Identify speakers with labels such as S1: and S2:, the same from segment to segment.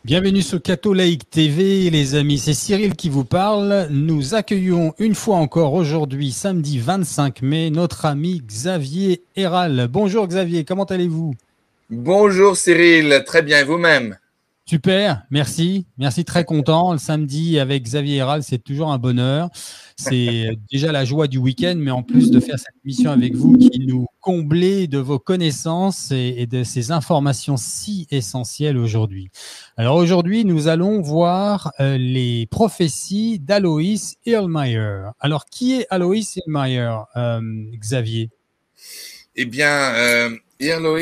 S1: Bienvenue sur Catholique TV, les amis. C'est Cyril qui vous parle. Nous accueillons une fois encore aujourd'hui, samedi 25 mai, notre ami Xavier Héral. Bonjour Xavier, comment allez-vous?
S2: Bonjour Cyril, très bien, vous-même?
S1: Super, merci. Merci, très content. Le samedi avec Xavier Héral, c'est toujours un bonheur. C'est déjà la joie du week-end, mais en plus de faire cette mission avec vous qui nous comblez de vos connaissances et de ces informations si essentielles aujourd'hui. Alors aujourd'hui, nous allons voir les prophéties d'Aloïs Erlmeyer. Alors, qui est Aloïs Erlmeyer, Xavier?
S2: Eh bien, Alois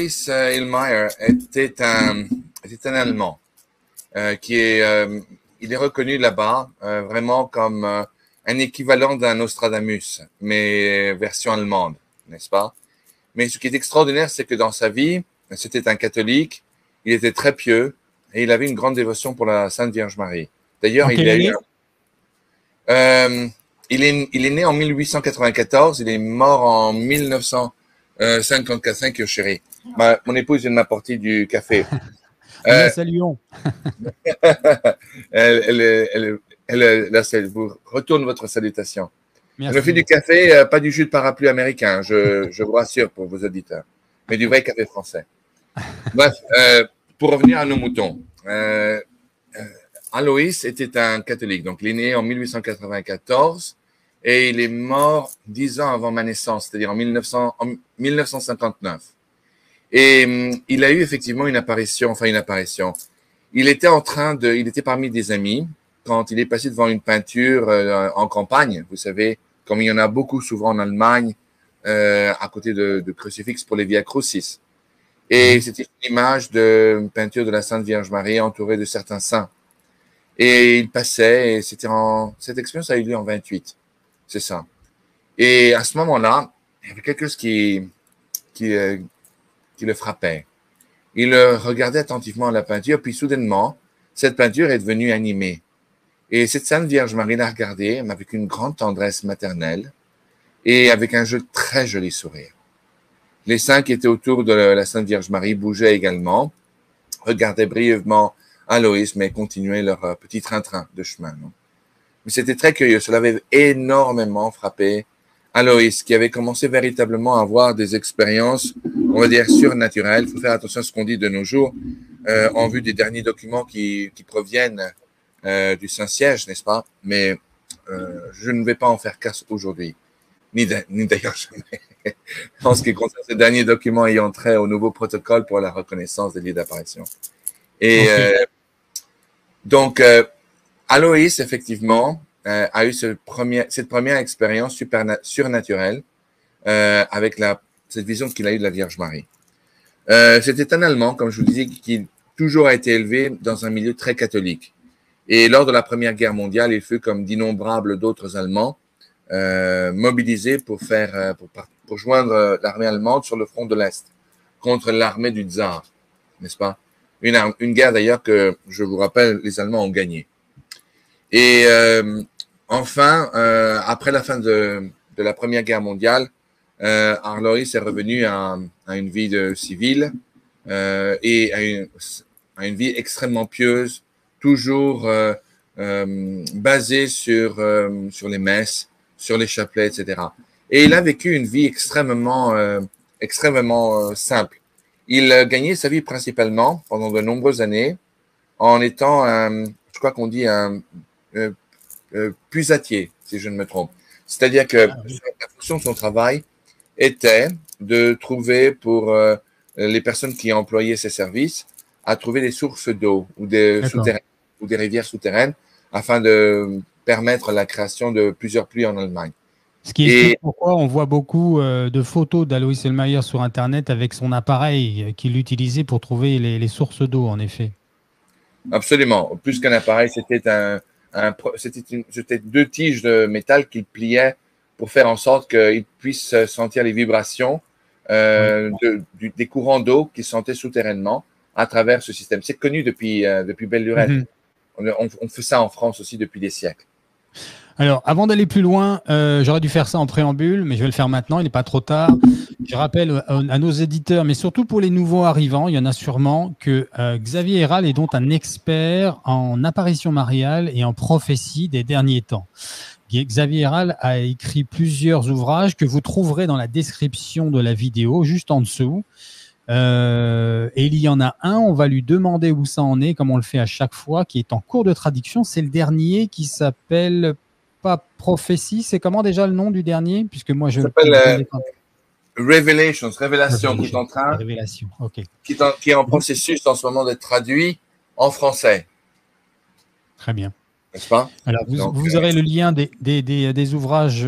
S2: Illmayer était un Allemand qui est, il est reconnu là-bas vraiment comme un équivalent d'un Nostradamus, mais version allemande, n'est-ce pas? Mais ce qui est extraordinaire, c'est que dans sa vie, c'était un catholique, il était très pieux et il avait une grande dévotion pour la Sainte Vierge Marie. D'ailleurs,
S1: En quelle année?
S2: il est né en 1894, il est mort en 1954, 5 chérie. Mon épouse vient de m'apporter du café.
S1: Nous la
S2: Euh,
S1: saluons.
S2: elle vous retourne votre salutation. Elle me fait
S1: Merci.
S2: du café, pas du jus de parapluie américain, je vous rassure pour vos auditeurs, mais du vrai café français. Bref, pour revenir à nos moutons. Aloïs était un catholique, donc il est né en 1894 et il est mort 10 ans avant ma naissance, c'est-à-dire en 1959. Et il a eu effectivement une apparition, enfin une apparition. Il était parmi des amis quand il est passé devant une peinture en campagne, vous savez, comme il y en a beaucoup souvent en Allemagne, à côté de crucifix pour les Via Crucis. Et
S1: Mhm.
S2: c'était une image de une peinture de la Sainte Vierge Marie entourée de certains saints. Et il passait, et cette expérience a eu lieu en 28. C'est ça. Et à ce moment-là, il y avait quelque chose qui, euh, qui le frappait. Il regardait attentivement la peinture, puis soudainement, cette peinture est devenue animée. Et cette Sainte Vierge Marie l'a regardée avec une grande tendresse maternelle et avec un très joli sourire. Les saints qui étaient autour de la Sainte Vierge Marie bougeaient également, regardaient brièvement Aloïs, mais continuaient leur petit train-train de chemin. Non? Mais c'était très curieux. Cela avait énormément frappé Aloïs, qui avait commencé véritablement à avoir des expériences, on va dire, surnaturelles. Il faut faire attention à ce qu'on dit de nos jours, en vue des derniers documents qui proviennent du Saint-Siège, n'est-ce pas? Mais je ne vais pas en faire casse aujourd'hui, ni d'ailleurs jamais, en ce qui concerne ces derniers documents ayant trait au nouveau protocole pour la reconnaissance des lieux d'apparition. Et
S1: Ok.
S2: donc, Aloïs, effectivement, a eu cette première expérience surnaturelle avec cette vision qu'il a eue de la Vierge Marie. C'était un Allemand, comme je vous disais, qui toujours a été élevé dans un milieu très catholique. Et lors de la Première Guerre mondiale, il fut, comme d'innombrables d'autres Allemands, mobilisé pour joindre l'armée allemande sur le front de l'Est contre l'armée du tsar, n'est-ce pas? Une guerre d'ailleurs que, je vous rappelle, les Allemands ont gagné. Et enfin, après la fin de la Première Guerre mondiale, Alois est revenu à une vie de civile et à une vie extrêmement pieuse, toujours basée sur les messes, sur les chapelets, etc. Et il a vécu une vie extrêmement simple. Il gagnait sa vie principalement pendant de nombreuses années en étant, je crois qu'on dit euh, pusatier, si je ne me trompe. C'est-à-dire que
S1: Ah, oui.
S2: la fonction de son travail était de trouver pour les personnes qui employaient ces services à trouver des sources d'eau
S1: D'accord.
S2: ou des rivières souterraines afin de permettre la création de plusieurs pluies en Allemagne.
S1: Ce qui explique
S2: Et
S1: pourquoi on voit beaucoup de photos d'Alois Selmayer sur Internet avec son appareil qu'il utilisait pour trouver les sources d'eau, en effet.
S2: absolument, plus qu'un appareil, c'était deux tiges de métal qu'il pliait pour faire en sorte qu'il puisse sentir les vibrations
S1: Oui.
S2: des courants d'eau qui sentaient souterrainement à travers ce système. C'est connu depuis belle lurette.
S1: Mhm.
S2: On fait ça en France aussi depuis des siècles.
S1: Alors, avant d'aller plus loin, j'aurais dû faire ça en préambule, mais je vais le faire maintenant, il n'est pas trop tard. Je rappelle à nos éditeurs, mais surtout pour les nouveaux arrivants, il y en a sûrement, que Xavier Héral est donc un expert en apparition mariale et en prophétie des derniers temps. Xavier Héral a écrit plusieurs ouvrages que vous trouverez dans la description de la vidéo, juste en dessous. Et il y en a un, on va lui demander où ça en est, comme on le fait à chaque fois, qui est en cours de traduction. C'est le dernier qui s'appelle pas Prophétie. C'est comment déjà le nom du dernier? Puisque moi, je
S2: Ça s'appelle
S1: connais.
S2: Révélation, qui est en train,
S1: Révélation, ok.
S2: qui est en processus en ce moment d'être traduit en français.
S1: Très bien.
S2: N'est-ce pas?
S1: Alors, vous aurez le lien des ouvrages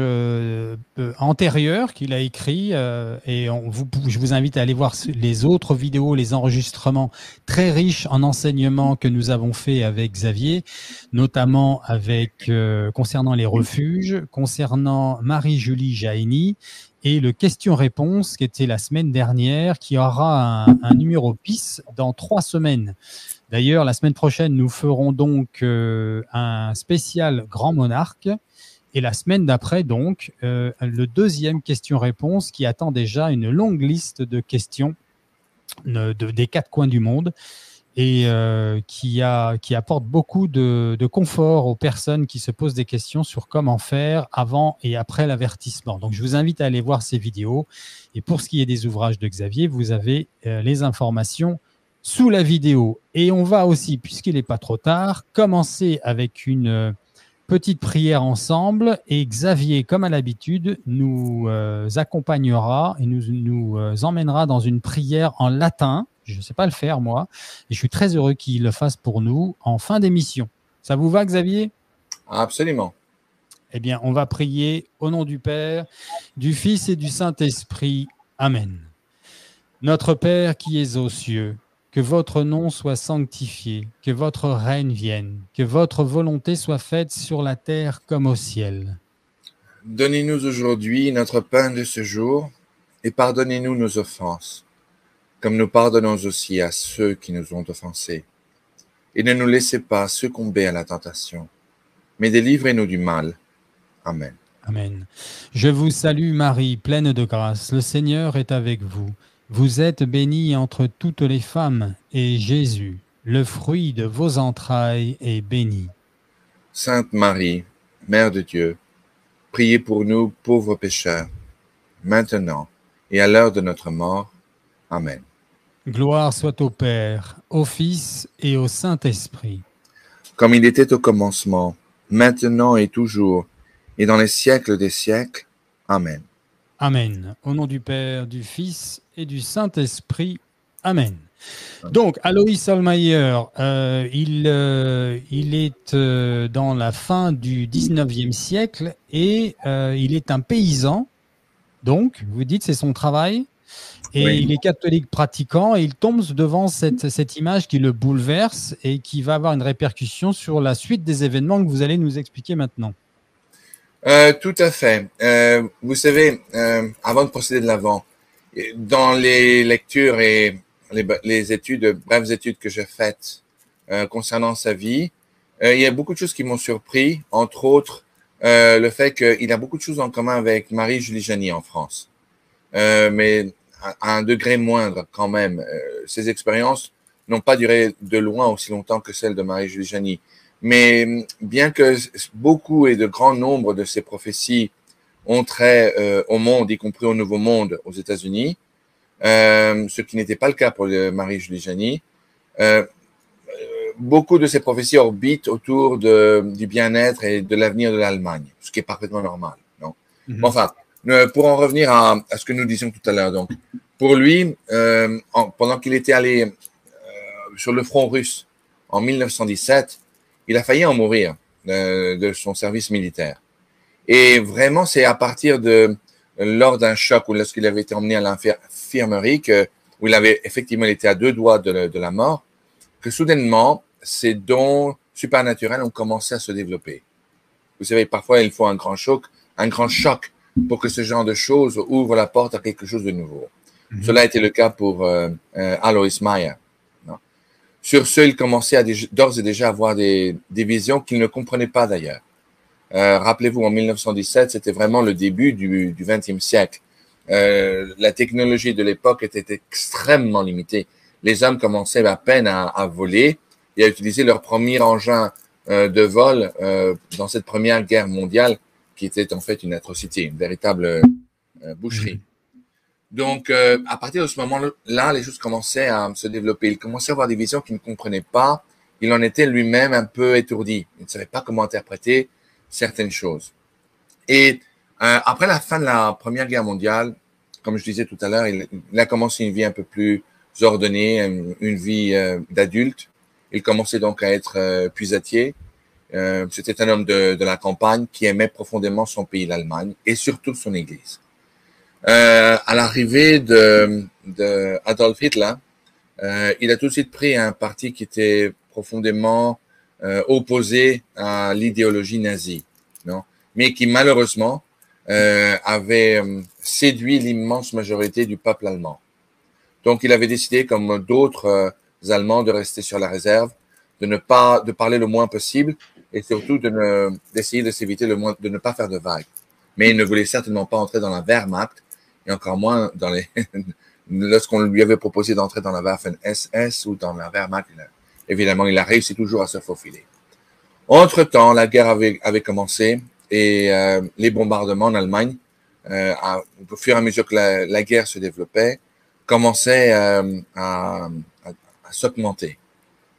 S1: antérieurs qu'il a écrits et je vous invite à aller voir les autres vidéos, les enregistrements très riches en enseignements que nous avons fait avec Xavier, notamment concernant les refuges, concernant Marie-Julie Jaini et le question-réponse qui était la semaine dernière, qui aura un numéro bis dans 3 semaines. D'ailleurs, la semaine prochaine, nous ferons donc un spécial Grand Monarque. Et la semaine d'après, donc, le deuxième question-réponse qui attend déjà une longue liste de questions des 4 coins du monde et qui apporte beaucoup de confort aux personnes qui se posent des questions sur comment faire avant et après l'avertissement. Donc, je vous invite à aller voir ces vidéos. Et pour ce qui est des ouvrages de Xavier, vous avez les informations sous la vidéo. Et on va aussi, puisqu'il n'est pas trop tard, commencer avec une petite prière ensemble. Et Xavier, comme à l'habitude, nous accompagnera et nous emmènera dans une prière en latin. Je ne sais pas le faire, moi. Et je suis très heureux qu'il le fasse pour nous en fin d'émission. Ça vous va, Xavier?
S2: Absolument.
S1: Eh bien, on va prier au nom du Père, du Fils et du Saint-Esprit. Amen. Notre Père qui es aux cieux, que votre nom soit sanctifié, que votre règne vienne, que votre volonté soit faite sur la terre comme au ciel.
S2: Donnez-nous aujourd'hui notre pain de ce jour et pardonnez-nous nos offenses, comme nous pardonnons aussi à ceux qui nous ont offensés. Et ne nous laissez pas succomber à la tentation, mais délivrez-nous du mal. Amen.
S1: Amen. Je vous salue Marie, pleine de grâce, le Seigneur est avec vous. Vous êtes bénie entre toutes les femmes, et Jésus, le fruit de vos entrailles, est béni.
S2: Sainte Marie, Mère de Dieu, priez pour nous pauvres pécheurs, maintenant et à l'heure de notre mort. Amen.
S1: Gloire soit au Père, au Fils et au Saint-Esprit.
S2: Comme il était au commencement, maintenant et toujours, et dans les siècles des siècles. Amen.
S1: Amen. Au nom du Père, du Fils et du Saint-Esprit. Amen. Donc, Aloïs Allmayer, il est dans la fin du 19e siècle et il est un paysan. Donc, vous dites, c'est son travail. Et
S2: Oui.
S1: il est catholique pratiquant et il tombe devant cette image qui le bouleverse et qui va avoir une répercussion sur la suite des événements que vous allez nous expliquer maintenant.
S2: Tout à fait. Vous savez, avant de procéder de l'avant, dans les lectures et les études, brèves études que j'ai faites concernant sa vie, il y a beaucoup de choses qui m'ont surpris, entre autres le fait qu'il a beaucoup de choses en commun avec Marie-Julie Jaini en France. Mais à un degré moindre quand même. Ces expériences n'ont pas duré de loin aussi longtemps que celles de Marie-Julie Jaini. Mais bien que beaucoup et de grands nombres de ces prophéties ont trait au monde, y compris au Nouveau Monde aux États-Unis, ce qui n'était pas le cas pour Marie-Julie Jaini, beaucoup de ces prophéties orbitent autour du bien-être et de l'avenir de l'Allemagne, ce qui est parfaitement normal. Non?
S1: Mhm.
S2: Enfin, pour en revenir à ce que nous disions tout à l'heure, donc, pour lui, pendant qu'il était allé sur le front russe en 1917, il a failli en mourir de son service militaire. Et vraiment, c'est à partir lors d'un choc ou lorsqu'il avait été emmené à l'infirmerie, où il avait effectivement été à 2 doigts de la mort, que soudainement, ces dons supernaturels ont commencé à se développer. Vous savez, parfois, il faut un grand choc pour que ce genre de choses ouvre la porte à quelque chose de nouveau. Mm-hmm. Cela a été le cas pour Alois Meyer. Sur ce, il commençait d'ores et déjà à avoir des visions qu'il ne comprenait pas d'ailleurs. Rappelez-vous, en 1917, c'était vraiment le début du XXe siècle. La technologie de l'époque était extrêmement limitée. Les hommes commençaient à peine à voler et à utiliser leur premier engin de vol dans cette première guerre mondiale qui était en fait une atrocité, une véritable boucherie. Donc, à partir de ce moment-là, les choses commençaient à se développer. Il commençait à avoir des visions qu'il ne comprenait pas. Il en était lui-même un peu étourdi. Il ne savait pas comment interpréter certaines choses. Et après la fin de la Première Guerre mondiale, comme je disais tout à l'heure, il a commencé une vie un peu plus ordonnée, une vie d'adulte. Il commençait donc à être puisatier. C'était un homme de la campagne qui aimait profondément son pays, l'Allemagne, et surtout son Église. À l'arrivée de Adolf Hitler, il a tout de suite pris un parti qui était profondément opposé à l'idéologie nazie, non? Mais qui malheureusement avait séduit l'immense majorité du peuple allemand. Donc il avait décidé, comme d'autres Allemands, de rester sur la réserve, de parler le moins possible et surtout d'essayer de s'éviter de ne pas faire de vagues. Mais il ne voulait certainement pas entrer dans la Wehrmacht et encore moins lorsqu'on lui avait proposé d'entrer dans la Waffen-SS ou dans la Wehrmacht. Évidemment, il a réussi toujours à se faufiler. Entre-temps, la guerre avait commencé et les bombardements en Allemagne, au fur et à mesure que la guerre se développait, commençaient à s'augmenter.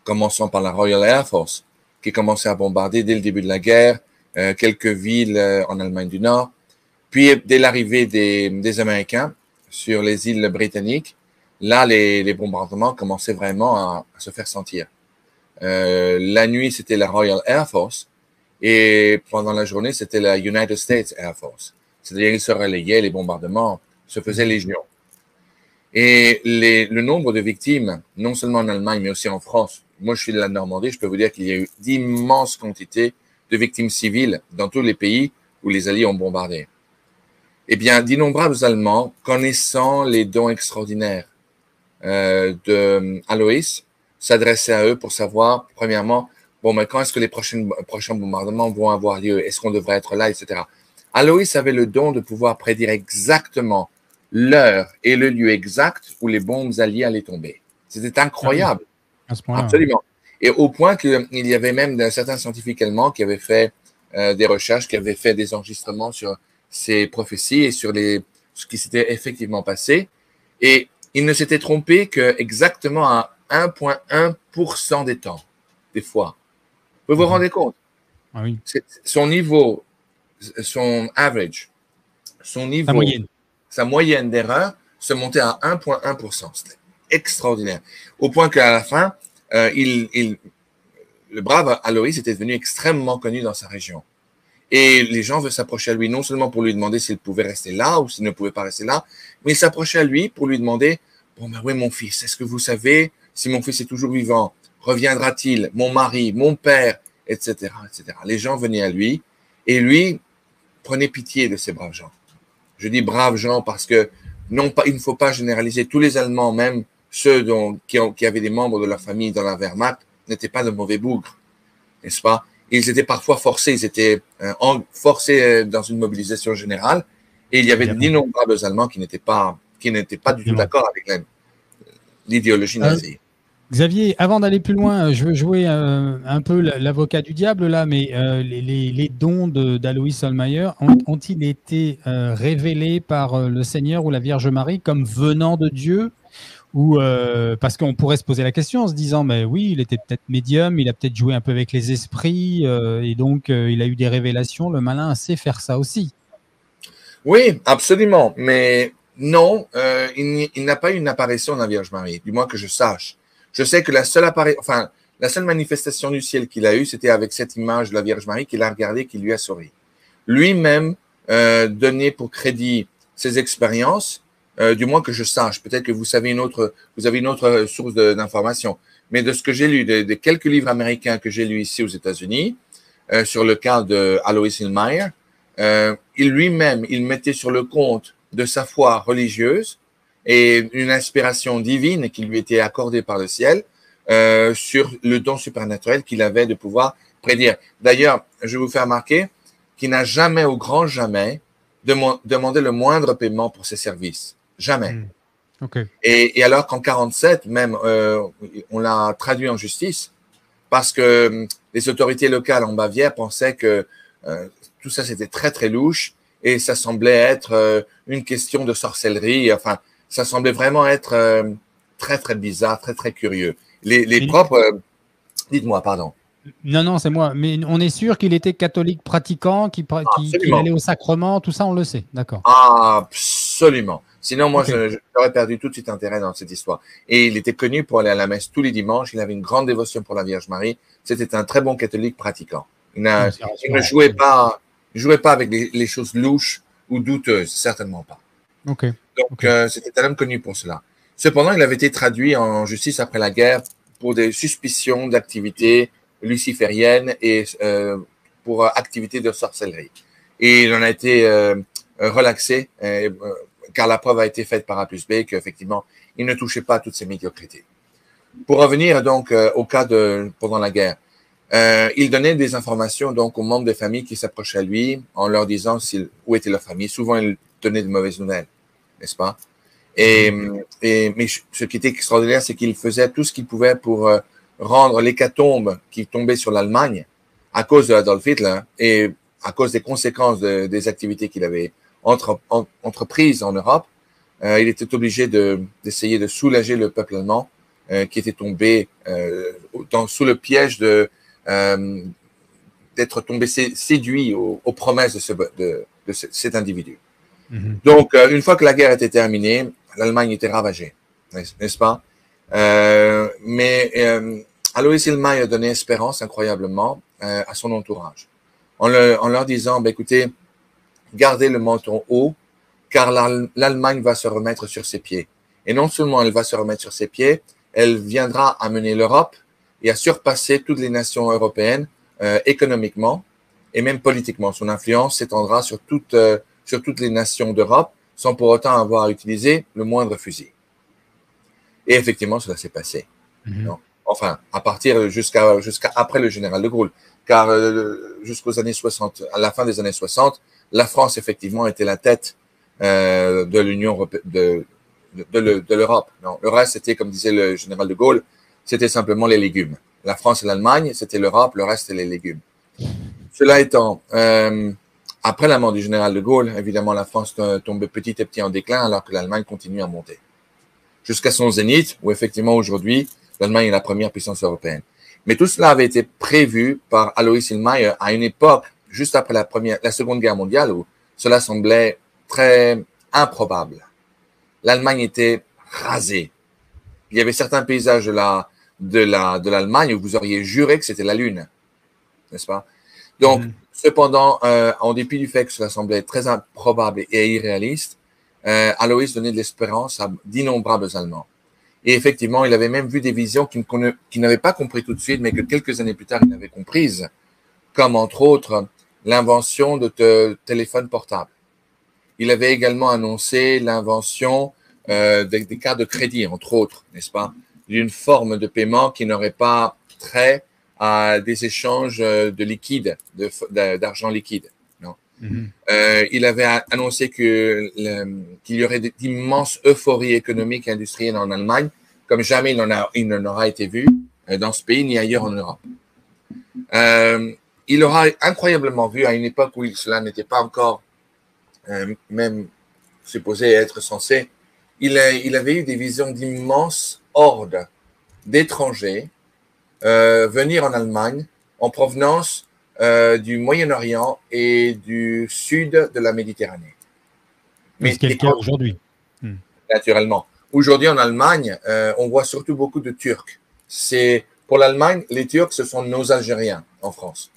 S2: Commençons par la Royal Air Force, qui commençait à bombarder dès le début de la guerre quelques villes en Allemagne du Nord. Puis, dès l'arrivée des Américains sur les îles britanniques, là, les bombardements commençaient vraiment à se faire sentir. La nuit, c'était la Royal Air Force et pendant la journée, c'était la United States Air Force. C'est-à-dire, ils se relayaient, les bombardements se faisaient légion. Et le nombre de victimes, non seulement en Allemagne, mais aussi en France, moi je suis de la Normandie, je peux vous dire qu'il y a eu d'immenses quantités de victimes civiles dans tous les pays où les Alliés ont bombardé. Eh bien, d'innombrables Allemands, connaissant les dons extraordinaires de Alois, s'adressaient à eux pour savoir, premièrement, bon, mais quand est-ce que les prochains bombardements vont avoir lieu? Est-ce qu'on devrait être là, etc. Alois avait le don de pouvoir prédire exactement l'heure et le lieu exact où les bombes alliées allaient tomber. C'était incroyable.
S1: À ce point-là.
S2: Absolument. Et au point qu'il y avait même certains scientifiques allemands qui avaient fait des recherches, qui avaient fait des enregistrements sur ces prophéties et sur ce qui s'était effectivement passé. Et il ne s'était trompé que exactement à 1,1% des temps, des fois. Vous vous rendez compte?
S1: Ah oui.
S2: Son niveau, son average, son niveau, sa moyenne d'erreur se montait à 1,1%. C'était extraordinaire. Au point qu'à la fin, le brave Alois était devenu extrêmement connu dans sa région. Et les gens veulent s'approcher à lui, non seulement pour lui demander s'il pouvait rester là ou s'il ne pouvait pas rester là, mais ils s'approchaient à lui pour lui demander, bon, ben oui, mon fils, est-ce que vous savez si mon fils est toujours vivant? Reviendra-t-il? Mon mari, mon père, etc., etc. Les gens venaient à lui et lui prenait pitié de ces braves gens. Je dis braves gens parce que il ne faut pas généraliser. Tous les Allemands, même ceux qui avaient des membres de leur famille dans la Wehrmacht, n'étaient pas de mauvais bougres, n'est-ce pas? Ils étaient parfois forcés, ils étaient forcés dans une mobilisation générale, et il y avait d'innombrables Allemands qui n'étaient pas du tout d'accord avec l'idéologie nazie.
S1: Xavier, avant d'aller plus loin, je veux jouer un peu l'avocat du diable là, mais les dons d'Alois Ollmayr ont-ils été révélés par le Seigneur ou la Vierge Marie comme venant de Dieu? Ou parce qu'on pourrait se poser la question en se disant, mais oui, il était peut-être médium, il a peut-être joué un peu avec les esprits, et donc il a eu des révélations. Le malin sait faire ça aussi.
S2: Oui, absolument. Mais non, il n'a pas eu une apparition de la Vierge Marie, du moins que je sache. Je sais que la seule manifestation du ciel qu'il a eue, c'était avec cette image de la Vierge Marie qu'il a regardée, qui lui a souri. Lui-même donnait pour crédit ses expériences, du moins que je sache. Peut-être que vous avez une autre source d'information. Mais de ce que j'ai lu, de quelques livres américains que j'ai lus ici aux États-Unis, sur le cas de Alois Ollmayr, il mettait sur le compte de sa foi religieuse et une inspiration divine qui lui était accordée par le ciel sur le don supernaturel qu'il avait de pouvoir prédire. D'ailleurs, je vais vous faire remarquer, qui n'a jamais, au grand jamais, demandé le moindre paiement pour ses services. Jamais.
S1: Okay.
S2: Et alors qu'en 47, même, on l'a traduit en justice parce que les autorités locales en Bavière pensaient que tout ça, c'était très, très louche et ça semblait être une question de sorcellerie. Enfin, ça semblait vraiment être très, très bizarre, très, très curieux. Les propres... Dites-moi, pardon.
S1: Non, non, c'est moi. Mais on est sûr qu'il était catholique pratiquant, qu'il allait au sacrement, tout ça, on le sait. D'accord.
S2: Absolument. Sinon, moi,
S1: Okay.
S2: j'aurais perdu tout de suite intérêt dans cette histoire. Et il était connu pour aller à la messe tous les dimanches. Il avait une grande dévotion pour la Vierge Marie. C'était un très bon catholique pratiquant. Il ne jouait pas avec les choses louches ou douteuses, certainement pas.
S1: Okay.
S2: Donc, c'était un homme connu pour cela. Cependant, il avait été traduit en justice après la guerre pour des suspicions d'activités lucifériennes et pour activités de sorcellerie. Et il en a été relaxé, car la preuve a été faite par A plus B qu'effectivement, il ne touchait pas à toutes ces médiocrités. Pour revenir donc au cas pendant la guerre, il donnait des informations donc aux membres des familles qui s'approchaient à lui en leur disant où était leur famille. Souvent, il donnait de mauvaises nouvelles, n'est-ce pas? Mais ce qui était extraordinaire, c'est qu'il faisait tout ce qu'il pouvait pour rendre l'hécatombe qui tombait sur l'Allemagne à cause de Adolf Hitler et à cause des conséquences des activités qu'il avait entreprises en Europe. Il était obligé d'essayer de soulager le peuple allemand qui était tombé sous le piège d'être tombé séduit aux promesses de cet individu. Donc, une fois que la guerre était terminée, l'Allemagne était ravagée, n'est-ce pas? Mais Alois Hillmayr a donné espérance incroyablement à son entourage en leur disant, écoutez, gardez le menton haut, car l'Allemagne va se remettre sur ses pieds. Et non seulement elle va se remettre sur ses pieds, elle viendra amener l'Europe et à surpasser toutes les nations européennes économiquement et même politiquement. Son influence s'étendra sur toutes les nations d'Europe sans pour autant avoir utilisé le moindre fusil. Et effectivement, cela s'est passé. Enfin, à partir jusqu'à après le général de Gaulle, car jusqu'aux années 60, à la fin des années 60, la France, effectivement, était la tête de l'Union européenne, de l'Europe. Le reste, c'était, comme disait le général de Gaulle, c'était simplement les légumes. La France et l'Allemagne, c'était l'Europe, le reste, c'était les légumes. Cela étant, après la mort du général de Gaulle, évidemment, la France tombait petit à petit en déclin, alors que l'Allemagne continue à monter. Jusqu'à son zénith, où effectivement, aujourd'hui, l'Allemagne est la première puissance européenne. Mais tout cela avait été prévu par Alois Hillmayr à une époque, juste après la Seconde Guerre mondiale, où cela semblait très improbable. L'Allemagne était rasée. Il y avait certains paysages de l'Allemagne où vous auriez juré que c'était la Lune, n'est-ce pas? Donc, cependant, en dépit du fait que cela semblait très improbable et irréaliste, Alois donnait de l'espérance à d'innombrables Allemands. Et effectivement, il avait même vu des visions qu'il n'avait pas compris tout de suite, mais que quelques années plus tard, il avait comprises, comme entre autres l'invention de téléphones portables. Il avait également annoncé l'invention des cartes de crédit, entre autres, n'est-ce pas, d'une forme de paiement qui n'aurait pas trait à des échanges de liquide, d'argent liquide. Non. Il avait annoncé qu'il y aurait d'immenses euphories économiques et industrielles en Allemagne, comme jamais il n'en aura été vu dans ce pays ni ailleurs en Europe. Il aura incroyablement vu à une époque où cela n'était pas encore même supposé être censé. Il avait eu des visions d'immenses hordes d'étrangers venir en Allemagne en provenance du Moyen-Orient et du sud de la Méditerranée.
S1: Mais c'est le cas aujourd'hui.
S2: Naturellement. Aujourd'hui, en Allemagne, on voit surtout beaucoup de Turcs. Pour l'Allemagne, les Turcs, ce sont nos Algériens en France.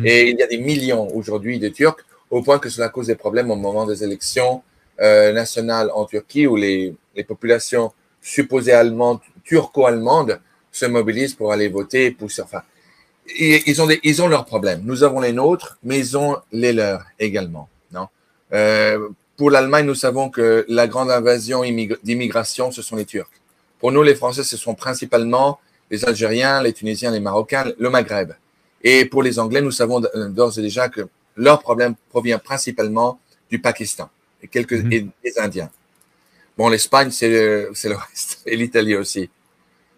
S2: Et il y a des millions aujourd'hui de Turcs, au point que cela cause des problèmes au moment des élections nationales en Turquie, où les populations supposées allemandes, turco-allemandes, se mobilisent pour aller voter. Enfin, ils ont leurs problèmes. Nous avons les nôtres, mais ils ont les leurs également. Non? Pour l'Allemagne, nous savons que la grande invasion d'immigration, ce sont les Turcs. Pour nous, les Français, ce sont principalement les Algériens, les Tunisiens, les Marocains, le Maghreb. Et pour les Anglais, nous savons d'ores et déjà que leur problème provient principalement du Pakistan et des Indiens. Bon, l'Espagne, c'est le reste, et l'Italie aussi.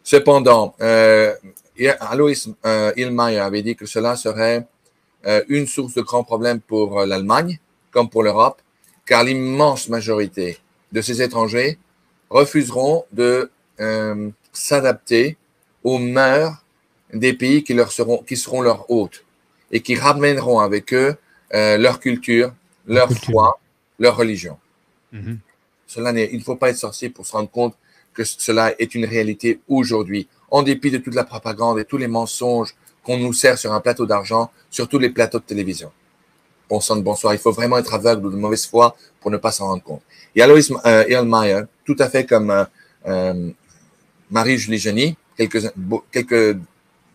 S2: Cependant, Alois Illmayer avait dit que cela serait une source de grands problèmes pour l'Allemagne, comme pour l'Europe, car l'immense majorité de ces étrangers refuseront de s'adapter aux mœurs des pays qui seront leurs hôtes et qui ramèneront avec eux leur culture, leur foi, leur religion. Il ne faut pas être sorcier pour se rendre compte que cela est une réalité aujourd'hui, en dépit de toute la propagande et tous les mensonges qu'on nous sert sur un plateau d'argent, sur tous les plateaux de télévision. Bon sang de bonsoir, il faut vraiment être aveugle ou de mauvaise foi pour ne pas s'en rendre compte. Et Alois Illmayer, tout à fait comme Marie-Julie Geny, quelques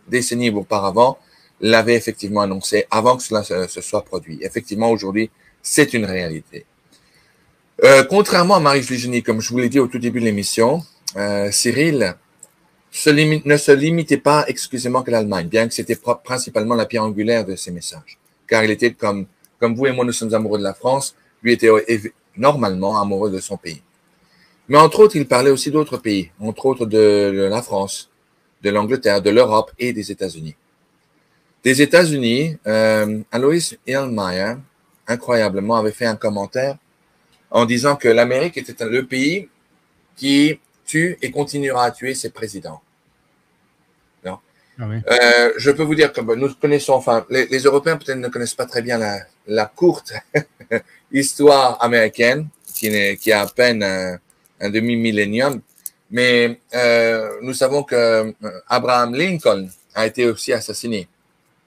S2: décennies auparavant, l'avait effectivement annoncé avant que cela se soit produit. Effectivement, aujourd'hui, c'est une réalité. Contrairement à Marie-Julie Geny, comme je vous l'ai dit au tout début de l'émission, Cyril ne se limitait pas exclusivement qu'à l'Allemagne, bien que c'était principalement la pierre angulaire de ses messages. Car il était comme vous et moi, nous sommes amoureux de la France, lui était normalement amoureux de son pays. Mais entre autres, il parlait aussi d'autres pays, entre autres de la France, de l'Angleterre, de l'Europe et des États-Unis. Des États-Unis, Alois Illmayer, incroyablement, avait fait un commentaire en disant que l'Amérique était le pays qui tue et continuera à tuer ses présidents. Non? Ah oui. Je peux vous dire que nous connaissons, enfin, les Européens peut-être ne connaissent pas très bien la courte histoire américaine, qui a à peine un demi-millénium, mais nous savons que Abraham Lincoln a été aussi assassiné,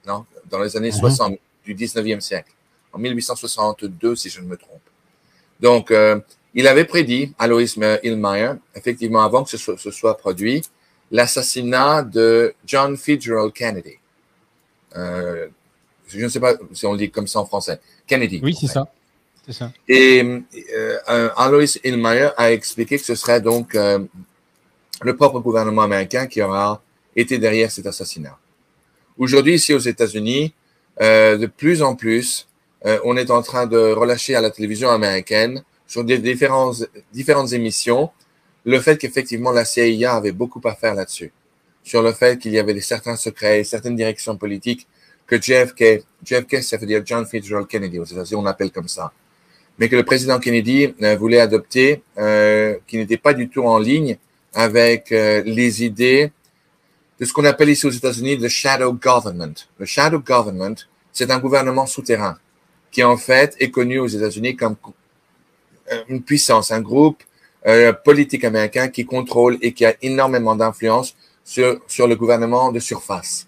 S2: non, dans les années 60 du 19e siècle, en 1862, si je ne me trompe. Donc, il avait prédit, Alois Illmayer, effectivement, avant que ce soit produit, l'assassinat de John Fitzgerald Kennedy. Je ne sais pas si on le dit comme ça en français. Kennedy.
S1: Oui, c'est ça. C'est ça.
S2: Et Alois Illmayer a expliqué que ce serait donc le propre gouvernement américain qui aura été derrière cet assassinat. Aujourd'hui, ici aux États-Unis, de plus en plus, on est en train de relâcher à la télévision américaine sur des différentes émissions le fait qu'effectivement la CIA avait beaucoup à faire là-dessus, sur le fait qu'il y avait certains secrets, certaines directions politiques que JFK, ça veut dire John Fitzgerald Kennedy aux États-Unis, on l'appelle comme ça, mais que le président Kennedy voulait adopter, qui n'était pas du tout en ligne avec les idées de ce qu'on appelle ici aux États-Unis le shadow government. Le shadow government, c'est un gouvernement souterrain qui en fait est connu aux États-Unis comme une puissance, un groupe politique américain qui contrôle et qui a énormément d'influence sur le gouvernement de surface.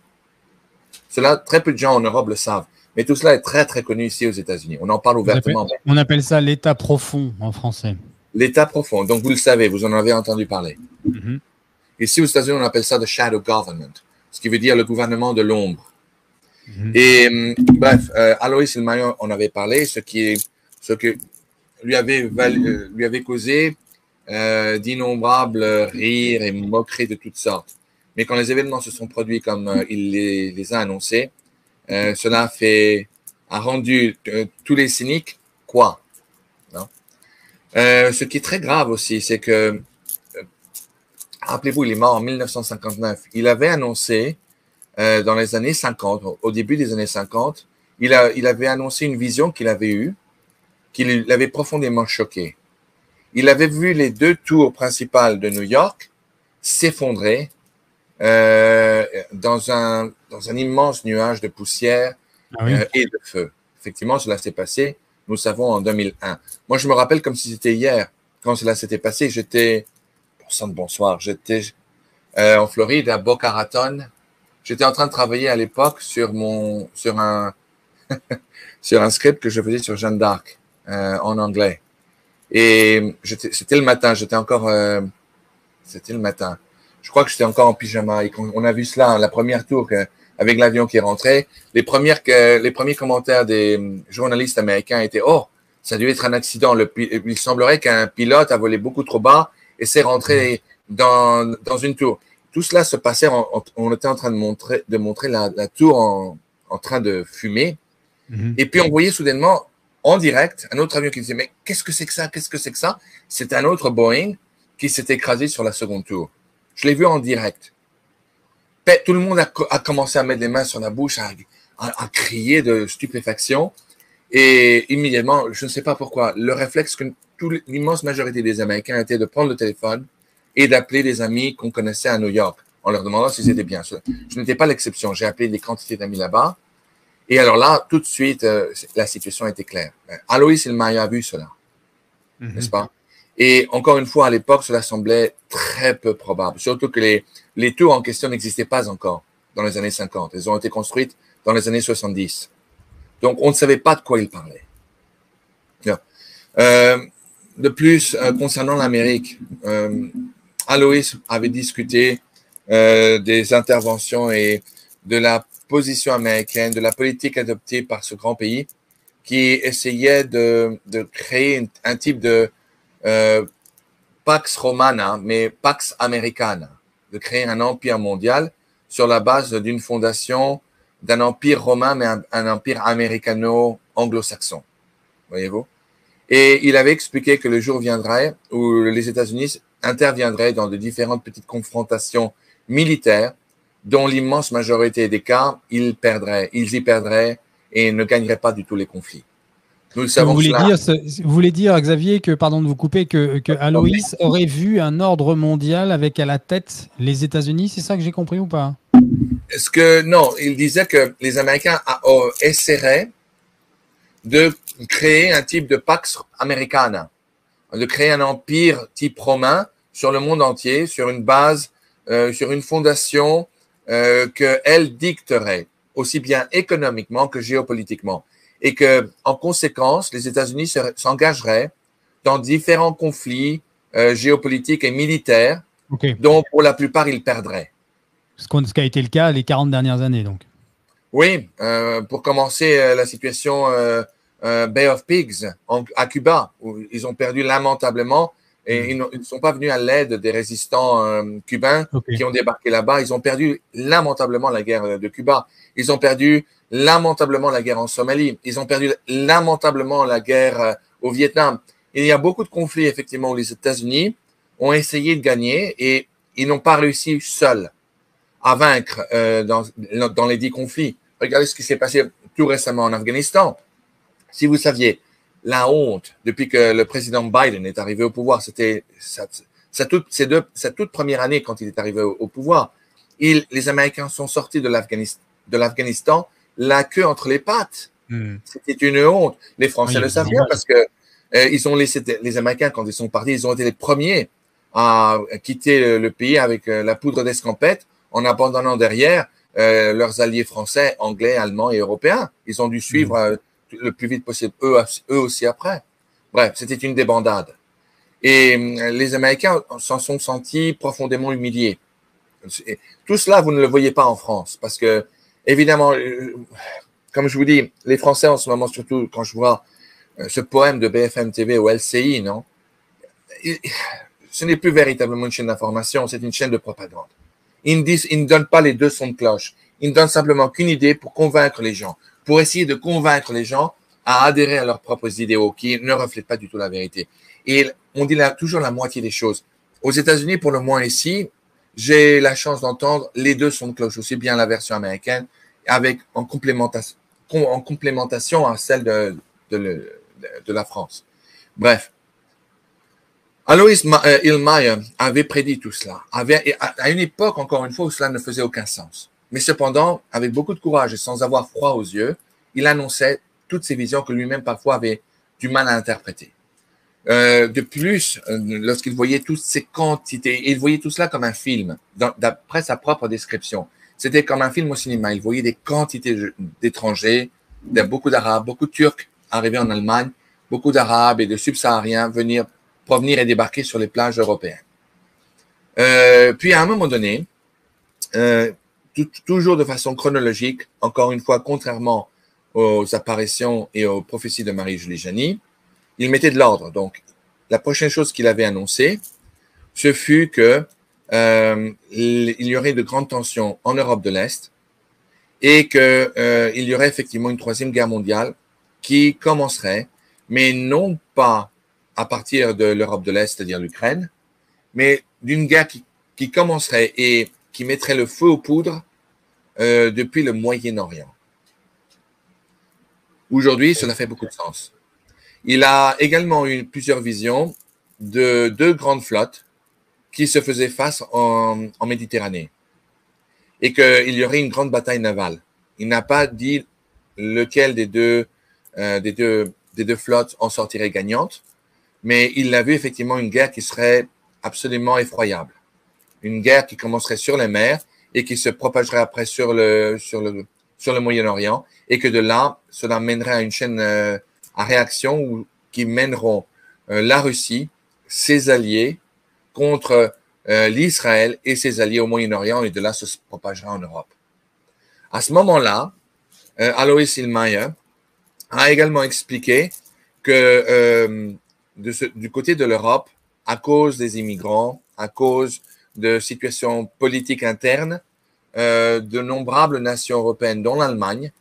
S2: Cela, très peu de gens en Europe le savent, mais tout cela est très très connu ici aux États-Unis. On en parle ouvertement.
S1: On appelle ça l'État profond en français.
S2: L'État profond, donc vous le savez, vous en avez entendu parler. Ici aux États-Unis, on appelle ça the shadow government, ce qui veut dire le gouvernement de l'ombre. Et bref, Alois Illmayer en avait parlé, ce que lui avait causé d'innombrables rires et moqueries de toutes sortes. Mais quand les événements se sont produits comme il les a annoncés, cela a rendu tous les cyniques quoi, non? Ce qui est très grave aussi, c'est que, rappelez-vous, il est mort en 1959. Il avait annoncé dans les années 50, au début des années 50, il avait annoncé une vision qu'il avait eue, qui l'avait profondément choqué. Il avait vu les deux tours principales de New York s'effondrer dans un immense nuage de poussière et de feu. Effectivement, cela s'est passé, nous savons, en 2001. Moi, je me rappelle comme si c'était hier, quand cela s'était passé. J'étais en Floride, à Boca Raton. J'étais en train de travailler à l'époque sur un script que je faisais sur Jeanne d'Arc en anglais. Et c'était le matin, c'était le matin. Je crois que j'étais encore en pyjama et on a vu cela, la première tour avec l'avion qui est rentré. Les premiers commentaires des journalistes américains étaient « Oh, ça a dû être un accident. Il semblerait qu'un pilote a volé beaucoup trop bas et s'est rentré dans une tour. » Tout cela se passait, on était en train de montrer la tour en train de fumer. Et puis, on voyait soudainement, en direct, un autre avion qui disait, mais qu'est-ce que c'est que ça? Qu'est-ce que c'est que ça? C'est un autre Boeing qui s'est écrasé sur la seconde tour. Je l'ai vu en direct. Tout le monde a commencé à mettre les mains sur la bouche, à crier de stupéfaction. Et immédiatement, je ne sais pas pourquoi, le réflexe que l'immense majorité des Américains était de prendre le téléphone et d'appeler des amis qu'on connaissait à New York en leur demandant si c'était bien. Je n'étais pas l'exception. J'ai appelé des quantités d'amis là-bas. Et alors là, tout de suite, la situation était claire. Alois Ilmaia a vu cela, n'est-ce pas? Et encore une fois, à l'époque, cela semblait très peu probable. Surtout que les tours en question n'existaient pas encore dans les années 50. Elles ont été construites dans les années 70. Donc, on ne savait pas de quoi il parlait. De plus, concernant l'Amérique, Alois avait discuté des interventions et de la position américaine, de la politique adoptée par ce grand pays qui essayait de créer un type de Pax Romana, mais Pax Americana, de créer un empire mondial sur la base d'une fondation d'un empire romain, mais un empire américano-anglo-saxon. Voyez-vous? Et il avait expliqué que le jour viendrait où les États-Unis interviendraient dans de différentes petites confrontations militaires dont l'immense majorité des cas, ils y perdraient et ne gagneraient pas du tout les conflits. Nous le savons.
S1: Vous voulez dire, Xavier, que, pardon de vous couper, que Alois aurait vu un ordre mondial avec à la tête les États-Unis, c'est ça que j'ai compris ou pas?
S2: Non, il disait que les Américains essaieraient de créer un type de Pax Americana, de créer un empire type romain sur le monde entier, sur une base, sur une fondation qu'elle dicterait, aussi bien économiquement que géopolitiquement. Et que, en conséquence, les États-Unis s'engageraient dans différents conflits géopolitiques et militaires, dont pour la plupart ils perdraient.
S1: Ce qui a été le cas les 40 dernières années, donc.
S2: Oui, pour commencer, la situation Bay of Pigs à Cuba, où ils ont perdu lamentablement et ils ne sont pas venus à l'aide des résistants cubains qui ont débarqué là-bas. Ils ont perdu lamentablement la guerre de Cuba. Ils ont perdu lamentablement la guerre en Somalie. Ils ont perdu lamentablement la guerre au Vietnam. Il y a beaucoup de conflits, effectivement, où les États-Unis ont essayé de gagner et ils n'ont pas réussi seuls à vaincre dans les 10 conflits. Regardez ce qui s'est passé tout récemment en Afghanistan. Si vous saviez, la honte, depuis que le président Biden est arrivé au pouvoir, c'était sa toute première année quand il est arrivé au pouvoir. Les Américains sont sortis de l'Afghanistan la queue entre les pattes. C'était une honte. Les Français le savent bien parce que ils ont laissé les Américains, quand ils sont partis, ils ont été les premiers à quitter le pays avec la poudre d'escampette en abandonnant derrière leurs alliés français, anglais, allemands et européens. Ils ont dû suivre le plus vite possible, eux aussi après. Bref, c'était une débandade. Et les Américains s'en sont sentis profondément humiliés. Et tout cela, vous ne le voyez pas en France, parce que, évidemment, comme je vous dis, les Français en ce moment, surtout quand je vois ce poème de BFM TV ou LCI, non, ce n'est plus véritablement une chaîne d'information, c'est une chaîne de propagande. Ils ne donnent pas les deux sons de cloche. Ils ne donnent simplement qu'une idée pour convaincre les gens, pour essayer de convaincre les gens à adhérer à leurs propres idéaux qui ne reflètent pas du tout la vérité. Et on dit toujours la moitié des choses. Aux États-Unis, pour le moins ici, j'ai la chance d'entendre les deux sons de cloche, aussi bien la version américaine, en complémentation à celle de la France. Bref. Alois Ilmaia avait prédit tout cela, à une époque, encore une fois, où cela ne faisait aucun sens. Mais cependant, avec beaucoup de courage et sans avoir froid aux yeux, il annonçait toutes ces visions que lui-même parfois avait du mal à interpréter. De plus, lorsqu'il voyait toutes ces quantités, il voyait tout cela comme un film, d'après sa propre description. C'était comme un film au cinéma. Il voyait des quantités d'étrangers, beaucoup d'Arabes, beaucoup de Turcs arriver en Allemagne, beaucoup d'Arabes et de Subsahariens provenir et débarquer sur les plages européennes. Puis à un moment donné, toujours de façon chronologique, encore une fois, contrairement aux apparitions et aux prophéties de Marie-Julie Janis, il mettait de l'ordre. Donc, la prochaine chose qu'il avait annoncée, ce fut que il y aurait de grandes tensions en Europe de l'Est et qu'il y aurait effectivement une troisième guerre mondiale qui commencerait, mais non pas à partir de l'Europe de l'Est, c'est-à-dire l'Ukraine, mais d'une guerre qui commencerait et qui mettrait le feu aux poudres depuis le Moyen-Orient. Aujourd'hui, cela fait beaucoup de sens. Il a également eu plusieurs visions de deux grandes flottes qui se faisaient face en Méditerranée et qu'il y aurait une grande bataille navale. Il n'a pas dit lequel des deux flottes en sortirait gagnante, mais il a vu effectivement une guerre qui serait absolument effroyable. Une guerre qui commencerait sur les mers et qui se propagerait après sur le Moyen-Orient, et que de là, cela mènerait à une chaîne à réaction qui mèneront la Russie, ses alliés, contre l'Israël et ses alliés au Moyen-Orient, et de là, ça se propagera en Europe. À ce moment-là, Alois Hillmeyer a également expliqué que du côté de l'Europe, à cause des immigrants, à cause de situations politiques internes, de nombreuses nations européennes, dont l'Allemagne,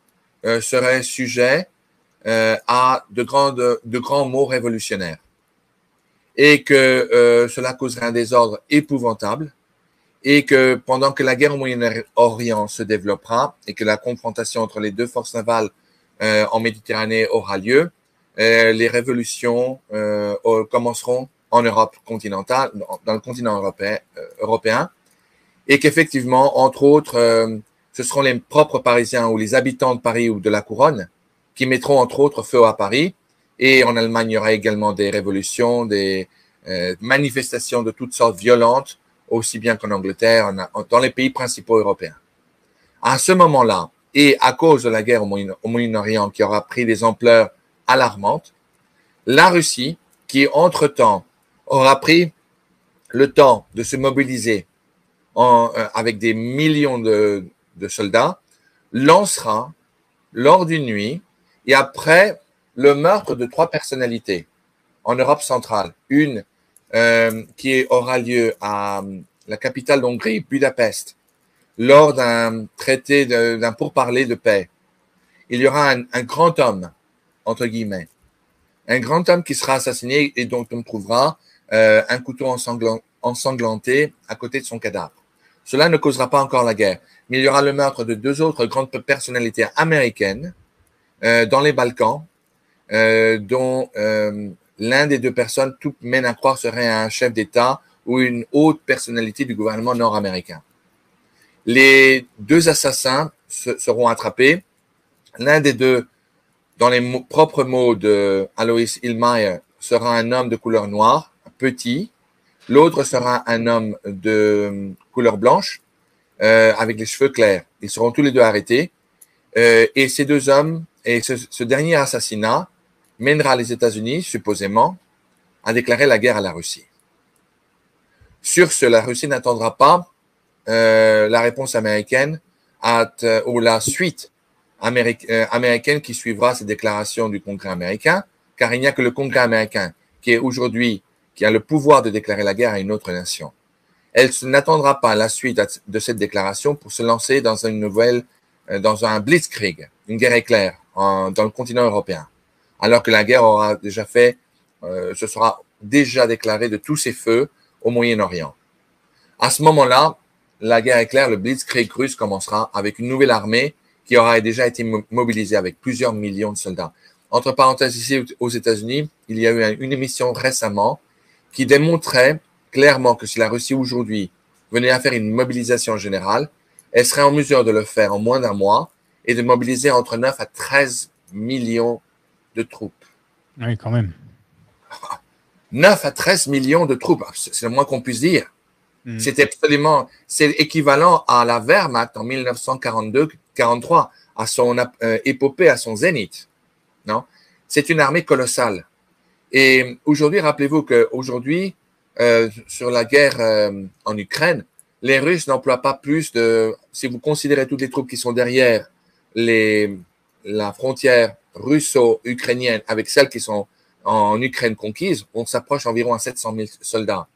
S2: seraient sujets à de grands maux révolutionnaires. Et que cela causerait un désordre épouvantable, et que pendant que la guerre au Moyen-Orient se développera et que la confrontation entre les deux forces navales en Méditerranée aura lieu, les révolutions commenceront en Europe continentale, dans le continent européen, et qu'effectivement, entre autres, ce seront les propres Parisiens ou les habitants de Paris ou de la Couronne qui mettront entre autres feu à Paris. Et en Allemagne, il y aura également des révolutions, des manifestations de toutes sortes violentes, aussi bien qu'en Angleterre, dans les pays principaux européens. À ce moment-là, et à cause de la guerre au Moyen-Orient qui aura pris des ampleurs alarmantes, la Russie, qui entre-temps aura pris le temps de se mobiliser avec des millions de soldats, lancera lors d'une nuit et après le meurtre de 3 personnalités en Europe centrale. Une qui aura lieu à la capitale d'Hongrie, Budapest, lors d'un traité, d'un pourparler de paix. Il y aura un grand homme, entre guillemets, un grand homme qui sera assassiné et dont on trouvera un couteau ensanglanté à côté de son cadavre. Cela ne causera pas encore la guerre, mais il y aura le meurtre de 2 autres grandes personnalités américaines dans les Balkans, dont l'un des 2 personnes, tout mène à croire, serait un chef d'État ou une haute personnalité du gouvernement nord-américain. Les 2 assassins seront attrapés. L'un des 2, dans les propres mots de Alois Hillmeyer, sera un homme de couleur noire, petit. L'autre sera un homme de couleur blanche, avec les cheveux clairs. Ils seront tous les 2 arrêtés. Et ces 2 hommes, et ce dernier assassinat mènera les États-Unis, supposément, à déclarer la guerre à la Russie. Sur ce, la Russie n'attendra pas la réponse américaine ou la suite américaine qui suivra ces déclarations du Congrès américain, car il n'y a que le Congrès américain qui est aujourd'hui, qui a le pouvoir de déclarer la guerre à une autre nation. Elle n'attendra pas la suite de cette déclaration pour se lancer dans dans un blitzkrieg, une guerre éclair dans le continent européen, alors que la guerre aura déjà se sera déjà déclarée de tous ses feux au Moyen-Orient. À ce moment-là, la guerre éclair, le blitzkrieg russe commencera avec une nouvelle armée qui aura déjà été mobilisée avec plusieurs millions de soldats. Entre parenthèses, ici aux États-Unis, il y a eu une émission récemment qui démontrait clairement que si la Russie aujourd'hui venait à faire une mobilisation générale, elle serait en mesure de le faire en moins d'1 mois et de mobiliser entre 9 à 13 millions de troupes.
S1: Oui, quand même.
S2: 9 à 13 millions de troupes, c'est le moins qu'on puisse dire. C'est équivalent à la Wehrmacht en 1942-43, à son épopée, à son zénith. Non, c'est une armée colossale. Et aujourd'hui, rappelez-vous qu'aujourd'hui, sur la guerre en Ukraine, les Russes n'emploient pas plus de, si vous considérez toutes les troupes qui sont derrière la frontière russo-ukrainienne avec celles qui sont en Ukraine conquise, on s'approche environ à 700 000 soldats.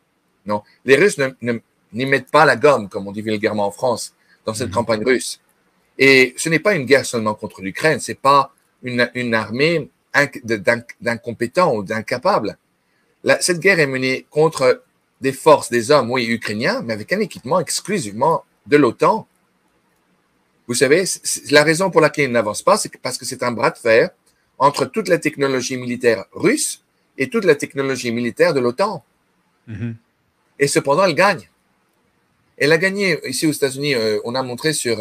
S2: Non, les Russes n'y mettent pas la gomme, comme on dit vulgairement en France, dans cette campagne russe. Et ce n'est pas une guerre seulement contre l'Ukraine, c'est pas une armée d'incompétents ou d'incapables. Cette guerre est menée contre des forces, des hommes, oui, ukrainiens, mais avec un équipement exclusivement de l'OTAN. Vous savez, la raison pour laquelle il n'avance pas, c'est parce que c'est un bras de fer entre toute la technologie militaire russe et toute la technologie militaire de l'OTAN. Et cependant, elle gagne. Elle a gagné ici aux États-Unis. On a montré sur